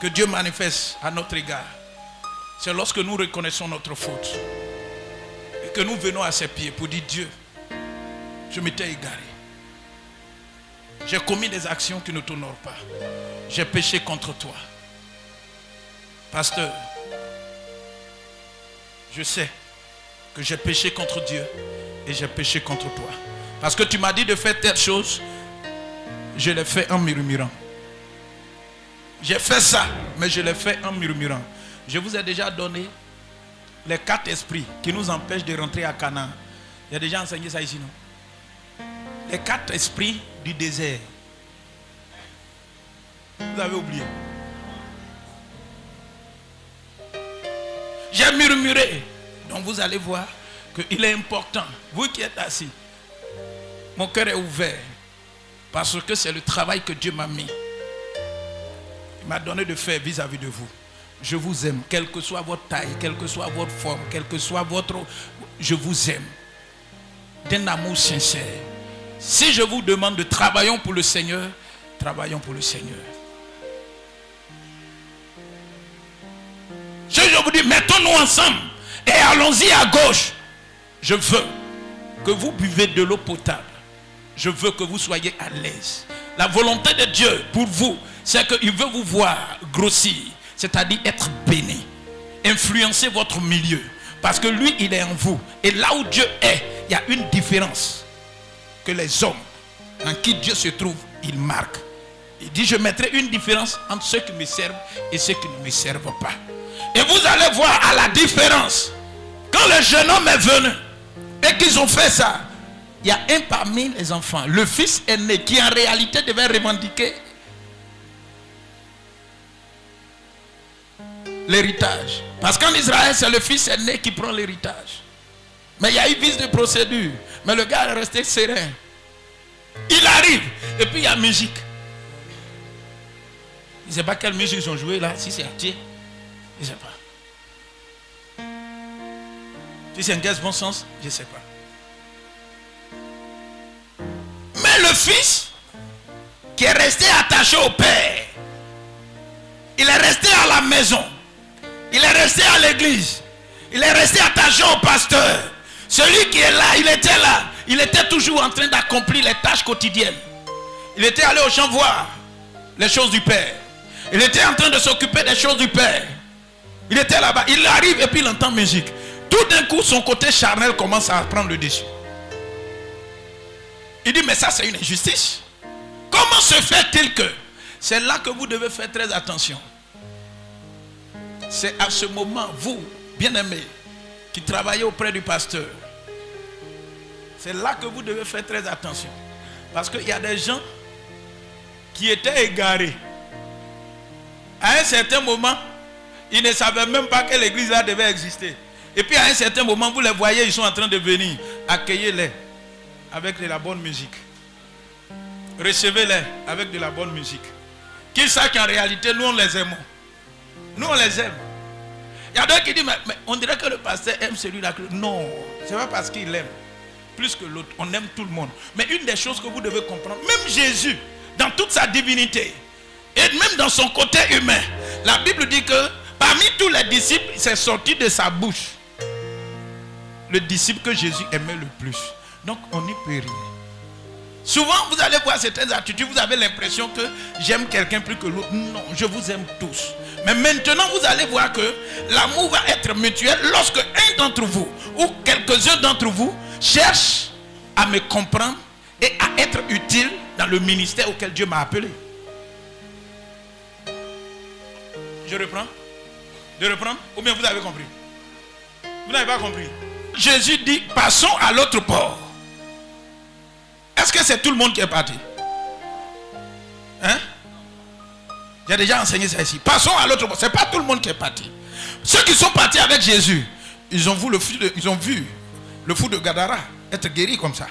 que Dieu manifeste à notre égard, c'est lorsque nous reconnaissons notre faute et que nous venons à ses pieds pour dire, Dieu, je m'étais égaré. J'ai commis des actions qui ne t'honorent pas. J'ai péché contre toi. Pasteur, je sais que j'ai péché contre Dieu et j'ai péché contre toi. Parce que tu m'as dit de faire telle chose, je l'ai fait en murmurant. J'ai fait ça, mais je l'ai fait en murmurant. Je vous ai déjà donné les 4 esprits qui nous empêchent de rentrer à Canaan. Il y a déjà enseigné ça ici, non? Les 4 esprits du désert. Vous avez oublié. J'ai murmuré. Donc vous allez voir qu'il est important. Vous qui êtes assis, mon cœur est ouvert. Parce que c'est le travail que Dieu m'a mis. Il m'a donné de faire vis-à-vis de vous. Je vous aime. Quelle que soit votre taille, quelle que soit votre forme, quelle que soit votre... Je vous aime. D'un amour sincère. Si je vous demande de travailler pour le Seigneur, travaillons pour le Seigneur. Si je vous dis, mettons-nous ensemble et allons-y à gauche. Je veux que vous buvez de l'eau potable. Je veux que vous soyez à l'aise. La volonté de Dieu pour vous, c'est qu'il veut vous voir grossir, c'est-à-dire être béni, influencer votre milieu. Parce que lui, il est en vous. Et là où Dieu est, il y a une différence. Que les hommes en qui Dieu se trouve, il marque. Il dit, je mettrai une différence entre ceux qui me servent et ceux qui ne me servent pas. Et vous allez voir à la différence. Quand le jeune homme est venu et qu'ils ont fait ça, il y a un parmi les enfants, le fils aîné, qui en réalité devait revendiquer l'héritage. Parce qu'en Israël, c'est le fils aîné qui prend l'héritage. Mais il y a eu vice de procédure. Mais le gars est resté serein. Il arrive. Et puis il y a musique. Je ne sais pas quelle musique ils ont joué là. Si c'est entier. Je ne sais pas. Si c'est un gaz bon sens, je ne sais pas. Mais le fils qui est resté attaché au père, il est resté à la maison. Il est resté à l'église. Il est resté attaché au pasteur. Celui qui est là, il était là. Il était toujours en train d'accomplir les tâches quotidiennes. Il était allé au champ voir les choses du Père. Il était en train de s'occuper des choses du Père. Il était là-bas. Il arrive et puis il entend musique. Tout d'un coup, son côté charnel commence à prendre le dessus. Il dit, mais ça c'est une injustice. Comment se fait-il que... C'est là que vous devez faire très attention. C'est à ce moment, vous, bien-aimés, qui travaillez auprès du pasteur, c'est là que vous devez faire très attention. Parce qu'il y a des gens qui étaient égarés. À un certain moment, ils ne savaient même pas que l'église là devait exister. Et puis à un certain moment, vous les voyez, ils sont en train de venir. Accueillez-les avec de la bonne musique. Recevez-les avec de la bonne musique. Qu'ils sachent qu'en réalité, nous on les aimons. Nous on les aime. Il y a d'autres qui disent, mais on dirait que le pasteur aime celui-là. Non, c'est pas parce qu'il aime plus que l'autre. On aime tout le monde. Mais une des choses que vous devez comprendre, même Jésus, dans toute sa divinité, et même dans son côté humain, la Bible dit que parmi tous les disciples, c'est sorti de sa bouche le disciple que Jésus aimait le plus. Donc on n'y peut rien. Souvent vous allez voir certaines attitudes, vous avez l'impression que j'aime quelqu'un plus que l'autre. Non, je vous aime tous. Mais maintenant vous allez voir que l'amour va être mutuel lorsque un d'entre vous ou quelques-uns d'entre vous cherchent à me comprendre et à être utile dans le ministère auquel Dieu m'a appelé. Je reprends? De reprendre? Ou bien vous avez compris? Vous n'avez pas compris? Jésus dit, passons à l'autre port. Est-ce que c'est tout le monde qui est parti? Hein? J'ai déjà enseigné ça ici. Passons à l'autre port. Ce n'est pas tout le monde qui est parti. Ceux qui sont partis avec Jésus, ils ont vu le fou de Gadara être guéri comme ça.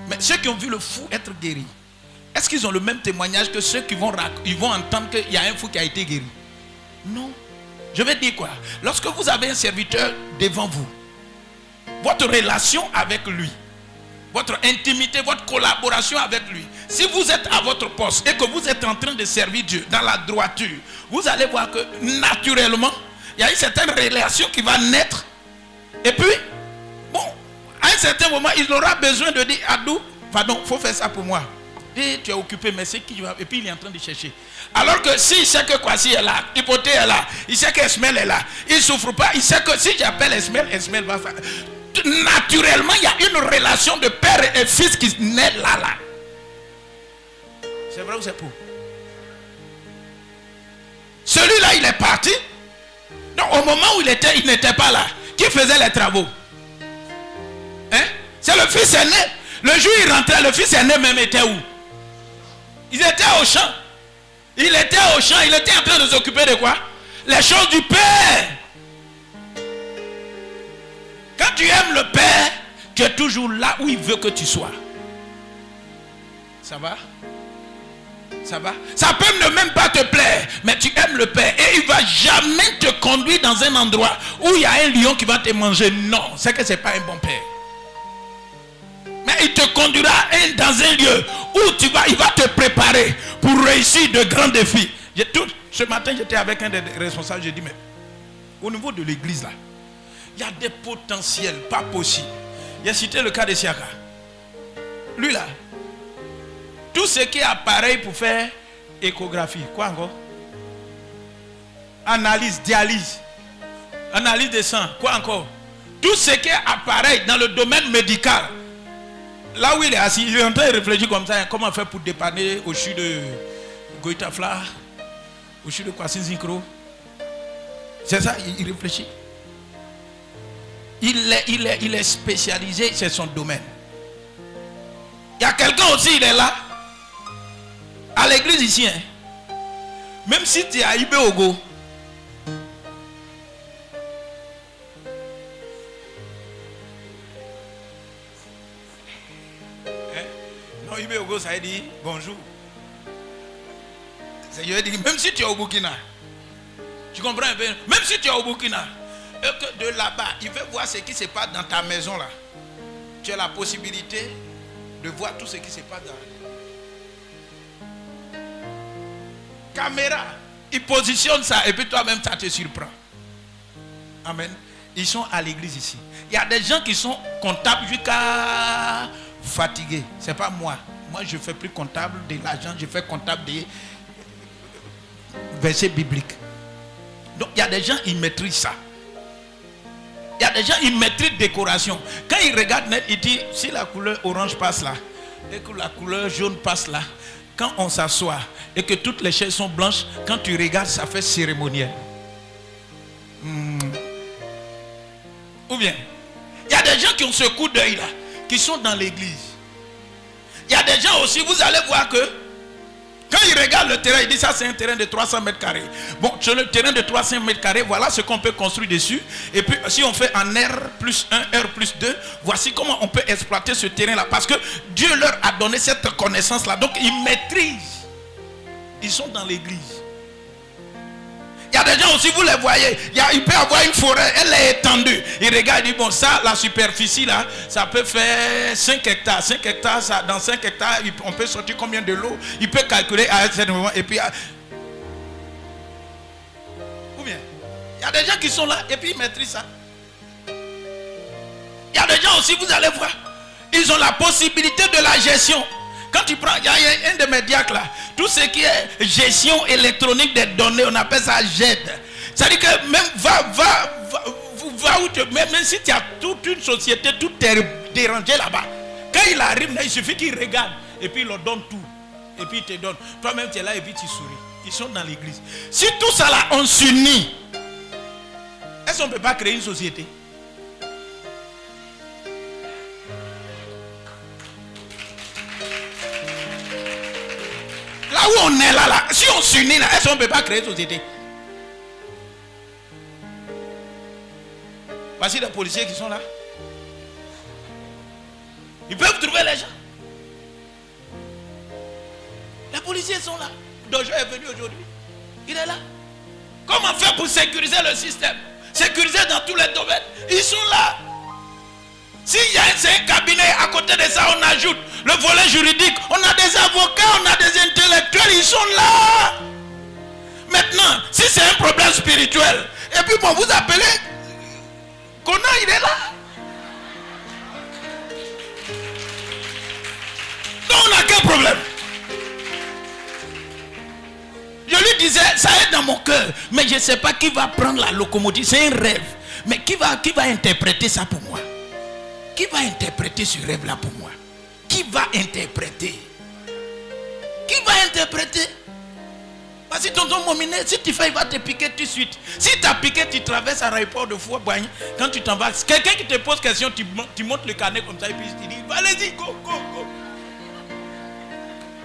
Mais ceux qui ont vu le fou être guéri, est-ce qu'ils ont le même témoignage que ceux qui vont entendre qu'il y a un fou qui a été guéri? Non. Je vais dire quoi? Lorsque vous avez un serviteur devant vous, votre relation avec lui, votre intimité, votre collaboration avec lui, si vous êtes à votre poste et que vous êtes en train de servir Dieu dans la droiture, vous allez voir que naturellement, il y a une certaine relation qui va naître. Et puis, bon, à un certain moment, il aura besoin de dire, Adou, pardon, il faut faire ça pour moi. Et tu es occupé, mais c'est qui tu vas. Et puis il est en train de chercher. Alors que s'il sait que Kwasi est là, Hypothé est là, il sait que Esmel est là, il ne souffre pas, il sait que si j'appelle Esmel, Esmel va faire. Naturellement, il y a une relation de père et fils qui naît là. C'est vrai ou c'est pour? Celui-là, il est parti. Donc au moment où il n'était pas là. Qui faisait les travaux? Hein? C'est le fils aîné. Le jour où il rentrait, le fils aîné même était où? Ils étaient au champ. Il était au champ. Il était en train de s'occuper de quoi? Les choses du Père. Quand tu aimes le Père, tu es toujours là où il veut que tu sois. Ça va? Ça va? Ça peut ne même pas te plaire, mais tu aimes le Père. Et il ne va jamais te conduire dans un endroit où il y a un lion qui va te manger. Non, c'est que ce n'est pas un bon Père. Mais il te conduira dans un lieu où il va te préparer pour réussir de grands défis. Ce matin, j'étais avec un des responsables. J'ai dit, mais au niveau de l'église, là, il y a des potentiels pas possibles. Il a cité le cas de Siaka. Lui, là, tout ce qui est appareil pour faire échographie, quoi encore? Analyse, dialyse, analyse de sang, quoi encore? Tout ce qui est appareil dans le domaine médical. Là où il est assis, il est en train de réfléchir comme ça, comment faire pour dépanner au CHU de Goïtafla, au CHU de Kwasi Zinkro. C'est ça, il réfléchit. Il est spécialisé, c'est son domaine. Il y a quelqu'un aussi, il est là, à l'église ici. Hein. Même si tu es à Ibéogo, Ibéogo, ça veut dire bonjour. Ça veut dire même si tu es au Burkina, tu comprends un peu? Même si tu es au Burkina, et que de là-bas, il veut voir ce qui se passe dans ta maison là. Tu as la possibilité de voir tout ce qui se passe dans. Caméra, il positionne ça et puis toi-même ça te surprend. Amen. Ils sont à l'église ici. Il y a des gens qui sont comptables jusqu'à fatigués. C'est pas moi. Moi, je ne fais plus comptable de l'argent, je fais comptable des versets bibliques. Donc, il y a des gens, ils maîtrisent ça. Il y a des gens, ils maîtrisent décoration. Quand ils regardent net, ils disent, si la couleur orange passe là, et que la couleur jaune passe là, quand on s'assoit, et que toutes les chaises sont blanches, quand tu regardes, ça fait cérémoniel. Ou bien, il y a des gens qui ont ce coup d'œil là, qui sont dans l'église. Il y a des gens aussi, vous allez voir que quand ils regardent le terrain, ils disent ça c'est un terrain de 300 mètres carrés. Bon, sur le terrain de 300 mètres carrés, voilà ce qu'on peut construire dessus. Et puis si on fait en R+1, R+2, voici comment on peut exploiter ce terrain-là. Parce que Dieu leur a donné cette connaissance-là. Donc ils maîtrisent. Ils sont dans l'église. Il y a des gens aussi, vous les voyez, il peut y avoir une forêt, elle est étendue. Il regarde, il dit, bon, ça, la superficie là, ça peut faire 5 hectares. 5 hectares, ça, dans 5 hectares, on peut sortir combien de l'eau. Il peut calculer à un certain moment. Et puis, ou bien, il y a des gens qui sont là et puis ils maîtrisent ça. Il y a des gens aussi, vous allez voir, ils ont la possibilité de la gestion. Quand tu prends, il y a un de mes diacres là, tout ce qui est gestion électronique des données, on appelle ça GED. C'est-à-dire que même même si tu as toute une société, tout est dérangé là-bas. Quand il arrive là, il suffit qu'il regarde et puis il leur donne tout. Et puis il te donne. Toi-même tu es là et puis tu souris. Ils sont dans l'église. Si tout ça là, on s'unit, est-ce qu'on ne peut pas créer une société? Là où on est là, si on s'unit là, est-ce qu'on ne peut pas créer une société? Voici les policiers qui sont là. Ils peuvent trouver les gens. Les policiers sont là. Dojo est venu aujourd'hui. Il est là. Comment faire pour sécuriser le système? Sécuriser dans tous les domaines. Ils sont là. S'il y a un cabinet, à côté de ça, on ajoute le volet juridique. On a des avocats, on a des intellectuels, ils sont là. Maintenant, si c'est un problème spirituel, et puis bon, vous appelez, Kona, il est là. Donc on a quel problème? Je lui disais, ça est dans mon cœur, mais je ne sais pas qui va prendre la locomotive. C'est un rêve. Mais qui va interpréter ça pour moi? Qui va interpréter ce rêve-là pour moi? Qui va interpréter? Qui va interpréter? Parce que tonton Mominé, si tu fais, il va te piquer tout de suite. Si tu as piqué, tu traverses l'aéroport de Fouaboigny. Quand tu t'en vas, quelqu'un qui te pose question, tu montes le carnet comme ça et puis tu dis, allez-y, go, go, go.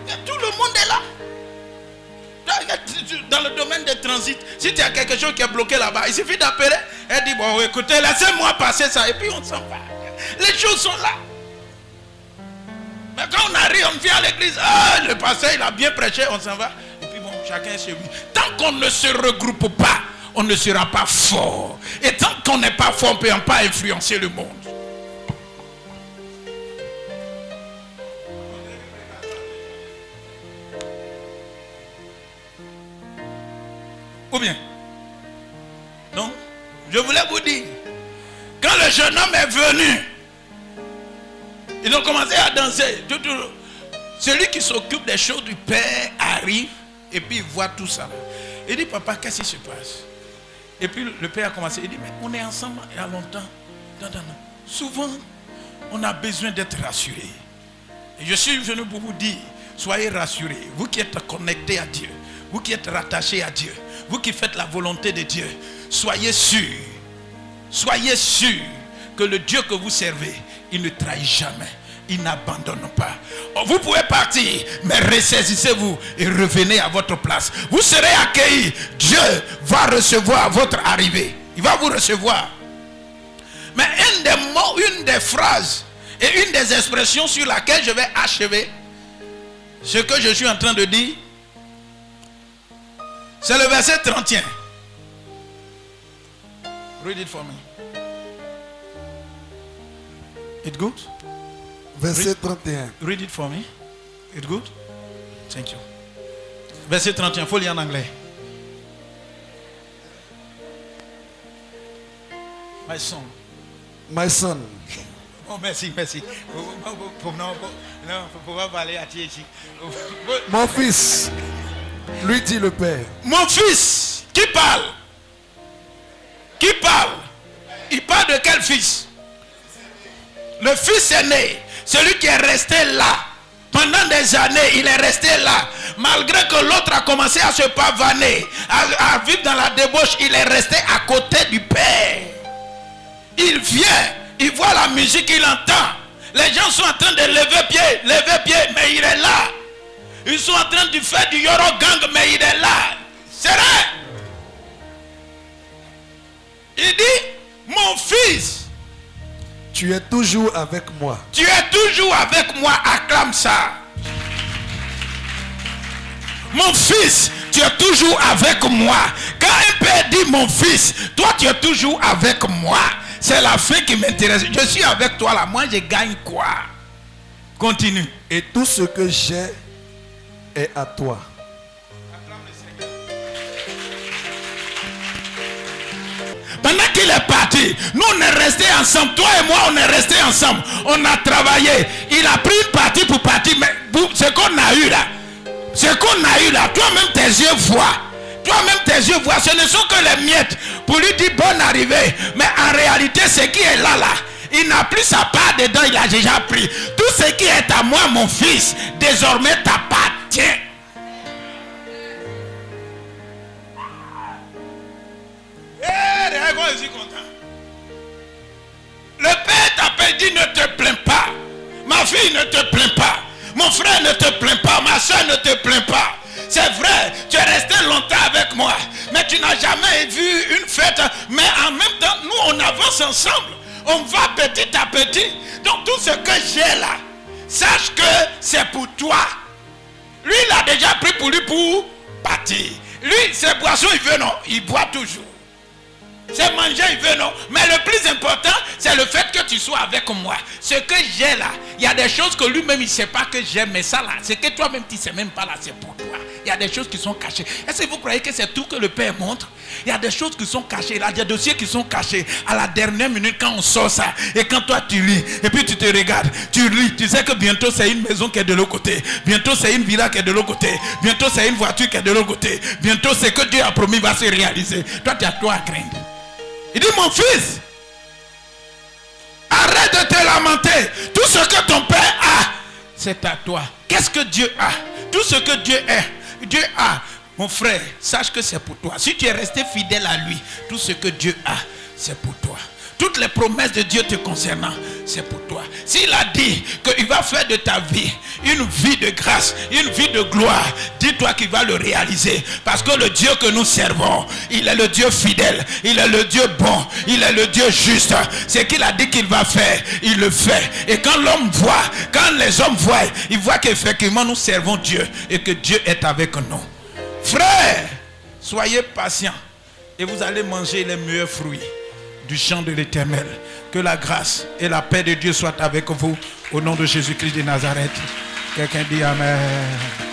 Et tout le monde est là. Dans le domaine des transits, si tu as quelque chose qui est bloqué là-bas, il suffit d'appeler et dire, bon, écoutez, laissez-moi passer ça. Et puis on s'en va. Les choses sont là. Mais quand on arrive, on vient à l'église, le pasteur il a bien prêché, on s'en va. Et puis bon, chacun est chez lui. Tant qu'on ne se regroupe pas, on ne sera pas fort. Et tant qu'on n'est pas fort, on ne peut pas influencer le monde. Ou bien? Donc, je voulais vous dire, quand le jeune homme est venu, ils ont commencé à danser. Celui qui s'occupe des choses du Père arrive et puis il voit tout ça. Il dit, papa, qu'est-ce qui se passe? Et puis le Père a commencé. Il dit, mais on est ensemble il y a longtemps. Non. Souvent, on a besoin d'être rassuré. Et je suis venu pour vous dire, soyez rassurés. Vous qui êtes connectés à Dieu, vous qui êtes rattachés à Dieu, vous qui faites la volonté de Dieu, soyez sûrs que le Dieu que vous servez, il ne trahit jamais, il n'abandonne pas. Vous pouvez partir, mais ressaisissez-vous et revenez à votre place. Vous serez accueillis. Dieu va recevoir votre arrivée. Il va vous recevoir. Mais un des mots, une des phrases et une des expressions sur laquelle je vais achever ce que je suis en train de dire, c'est le verset 31. Read it for me. It good? Verset 31. Read it for me. It good? Thank you. Verset 31, il faut lire en anglais. My son. My son. Oh, merci. Non, faut pas parler à Thiéchi. Mon fils, lui dit le Père. Mon fils, qui parle? Qui parle? Il parle de quel fils? Le fils aîné, celui qui est resté là. Pendant des années, il est resté là. Malgré que l'autre a commencé à se pavaner, à vivre dans la débauche, il est resté à côté du Père. Il vient, il voit la musique, il entend. Les gens sont en train de lever pied, mais il est là. Ils sont en train de faire du Yoro Gang, mais il est là. C'est vrai. Il dit, mon fils, tu es toujours avec moi. Tu es toujours avec moi, acclame ça. Mon fils, tu es toujours avec moi. Quand un père dit mon fils, toi tu es toujours avec moi. C'est la fin qui m'intéresse. Je suis avec toi là, moi je gagne quoi? Continue. Et tout ce que j'ai est à toi. Pendant qu'il est parti, nous on est restés ensemble. Toi et moi on est restés ensemble. On a travaillé. Il a pris une partie pour partie. Mais ce qu'on a eu là, toi-même tes yeux voient. Toi-même tes yeux voient. Ce ne sont que les miettes pour lui dire bonne arrivée. Mais en réalité, ce qui est là, il n'a plus sa part dedans, il a déjà pris. Tout ce qui est à moi, mon fils, désormais t'appartient. Je suis content. Le père t'appelle, dit ne te plains pas. Ma fille, ne te plains pas. Mon frère, ne te plains pas. Ma soeur, ne te plains pas. C'est vrai, tu es resté longtemps avec moi. Mais tu n'as jamais vu une fête. Mais en même temps, nous, on avance ensemble. On va petit à petit. Donc tout ce que j'ai là, sache que c'est pour toi. Lui, il a déjà pris pour lui pour partir. Lui, ses boissons, il veut non. Il boit toujours. C'est manger, il veut non. Mais le plus important, c'est le fait que tu sois avec moi. Ce que j'ai là, il y a des choses que lui-même, il ne sait pas que j'aime. Mais ça là, c'est que toi-même, tu ne sais même pas là, c'est pour toi. Il y a des choses qui sont cachées. Est-ce que vous croyez que c'est tout que le Père montre? Il y a des choses qui sont cachées. Là, il y a des dossiers qui sont cachés. À la dernière minute, quand on sort ça, et quand toi tu lis, et puis tu te regardes, tu lis, tu sais que bientôt c'est une maison qui est de l'autre côté. Bientôt c'est une villa qui est de l'autre côté. Bientôt c'est une voiture qui est de l'autre côté. Bientôt c'est que Dieu a promis va se réaliser. Toi, tu as toi à craindre. Il dit, mon fils, arrête de te lamenter. Tout ce que ton père a, c'est à toi. Qu'est-ce que Dieu a? Tout ce que Dieu est, Dieu a. Mon frère, sache que c'est pour toi. Si tu es resté fidèle à lui, tout ce que Dieu a, c'est pour toi. Toutes les promesses de Dieu te concernant, c'est pour toi. S'il a dit qu'il va faire de ta vie une vie de grâce, une vie de gloire, dis-toi qu'il va le réaliser. Parce que le Dieu que nous servons, il est le Dieu fidèle, il est le Dieu bon, il est le Dieu juste. Ce qu'il a dit qu'il va faire, il le fait. Et quand l'homme voit, quand les hommes voient, ils voient qu'effectivement nous servons Dieu et que Dieu est avec nous. Frères, soyez patients et vous allez manger les meilleurs fruits du champ de l'Éternel. Que la grâce et la paix de Dieu soient avec vous au nom de Jésus-Christ de Nazareth. Quelqu'un dit Amen.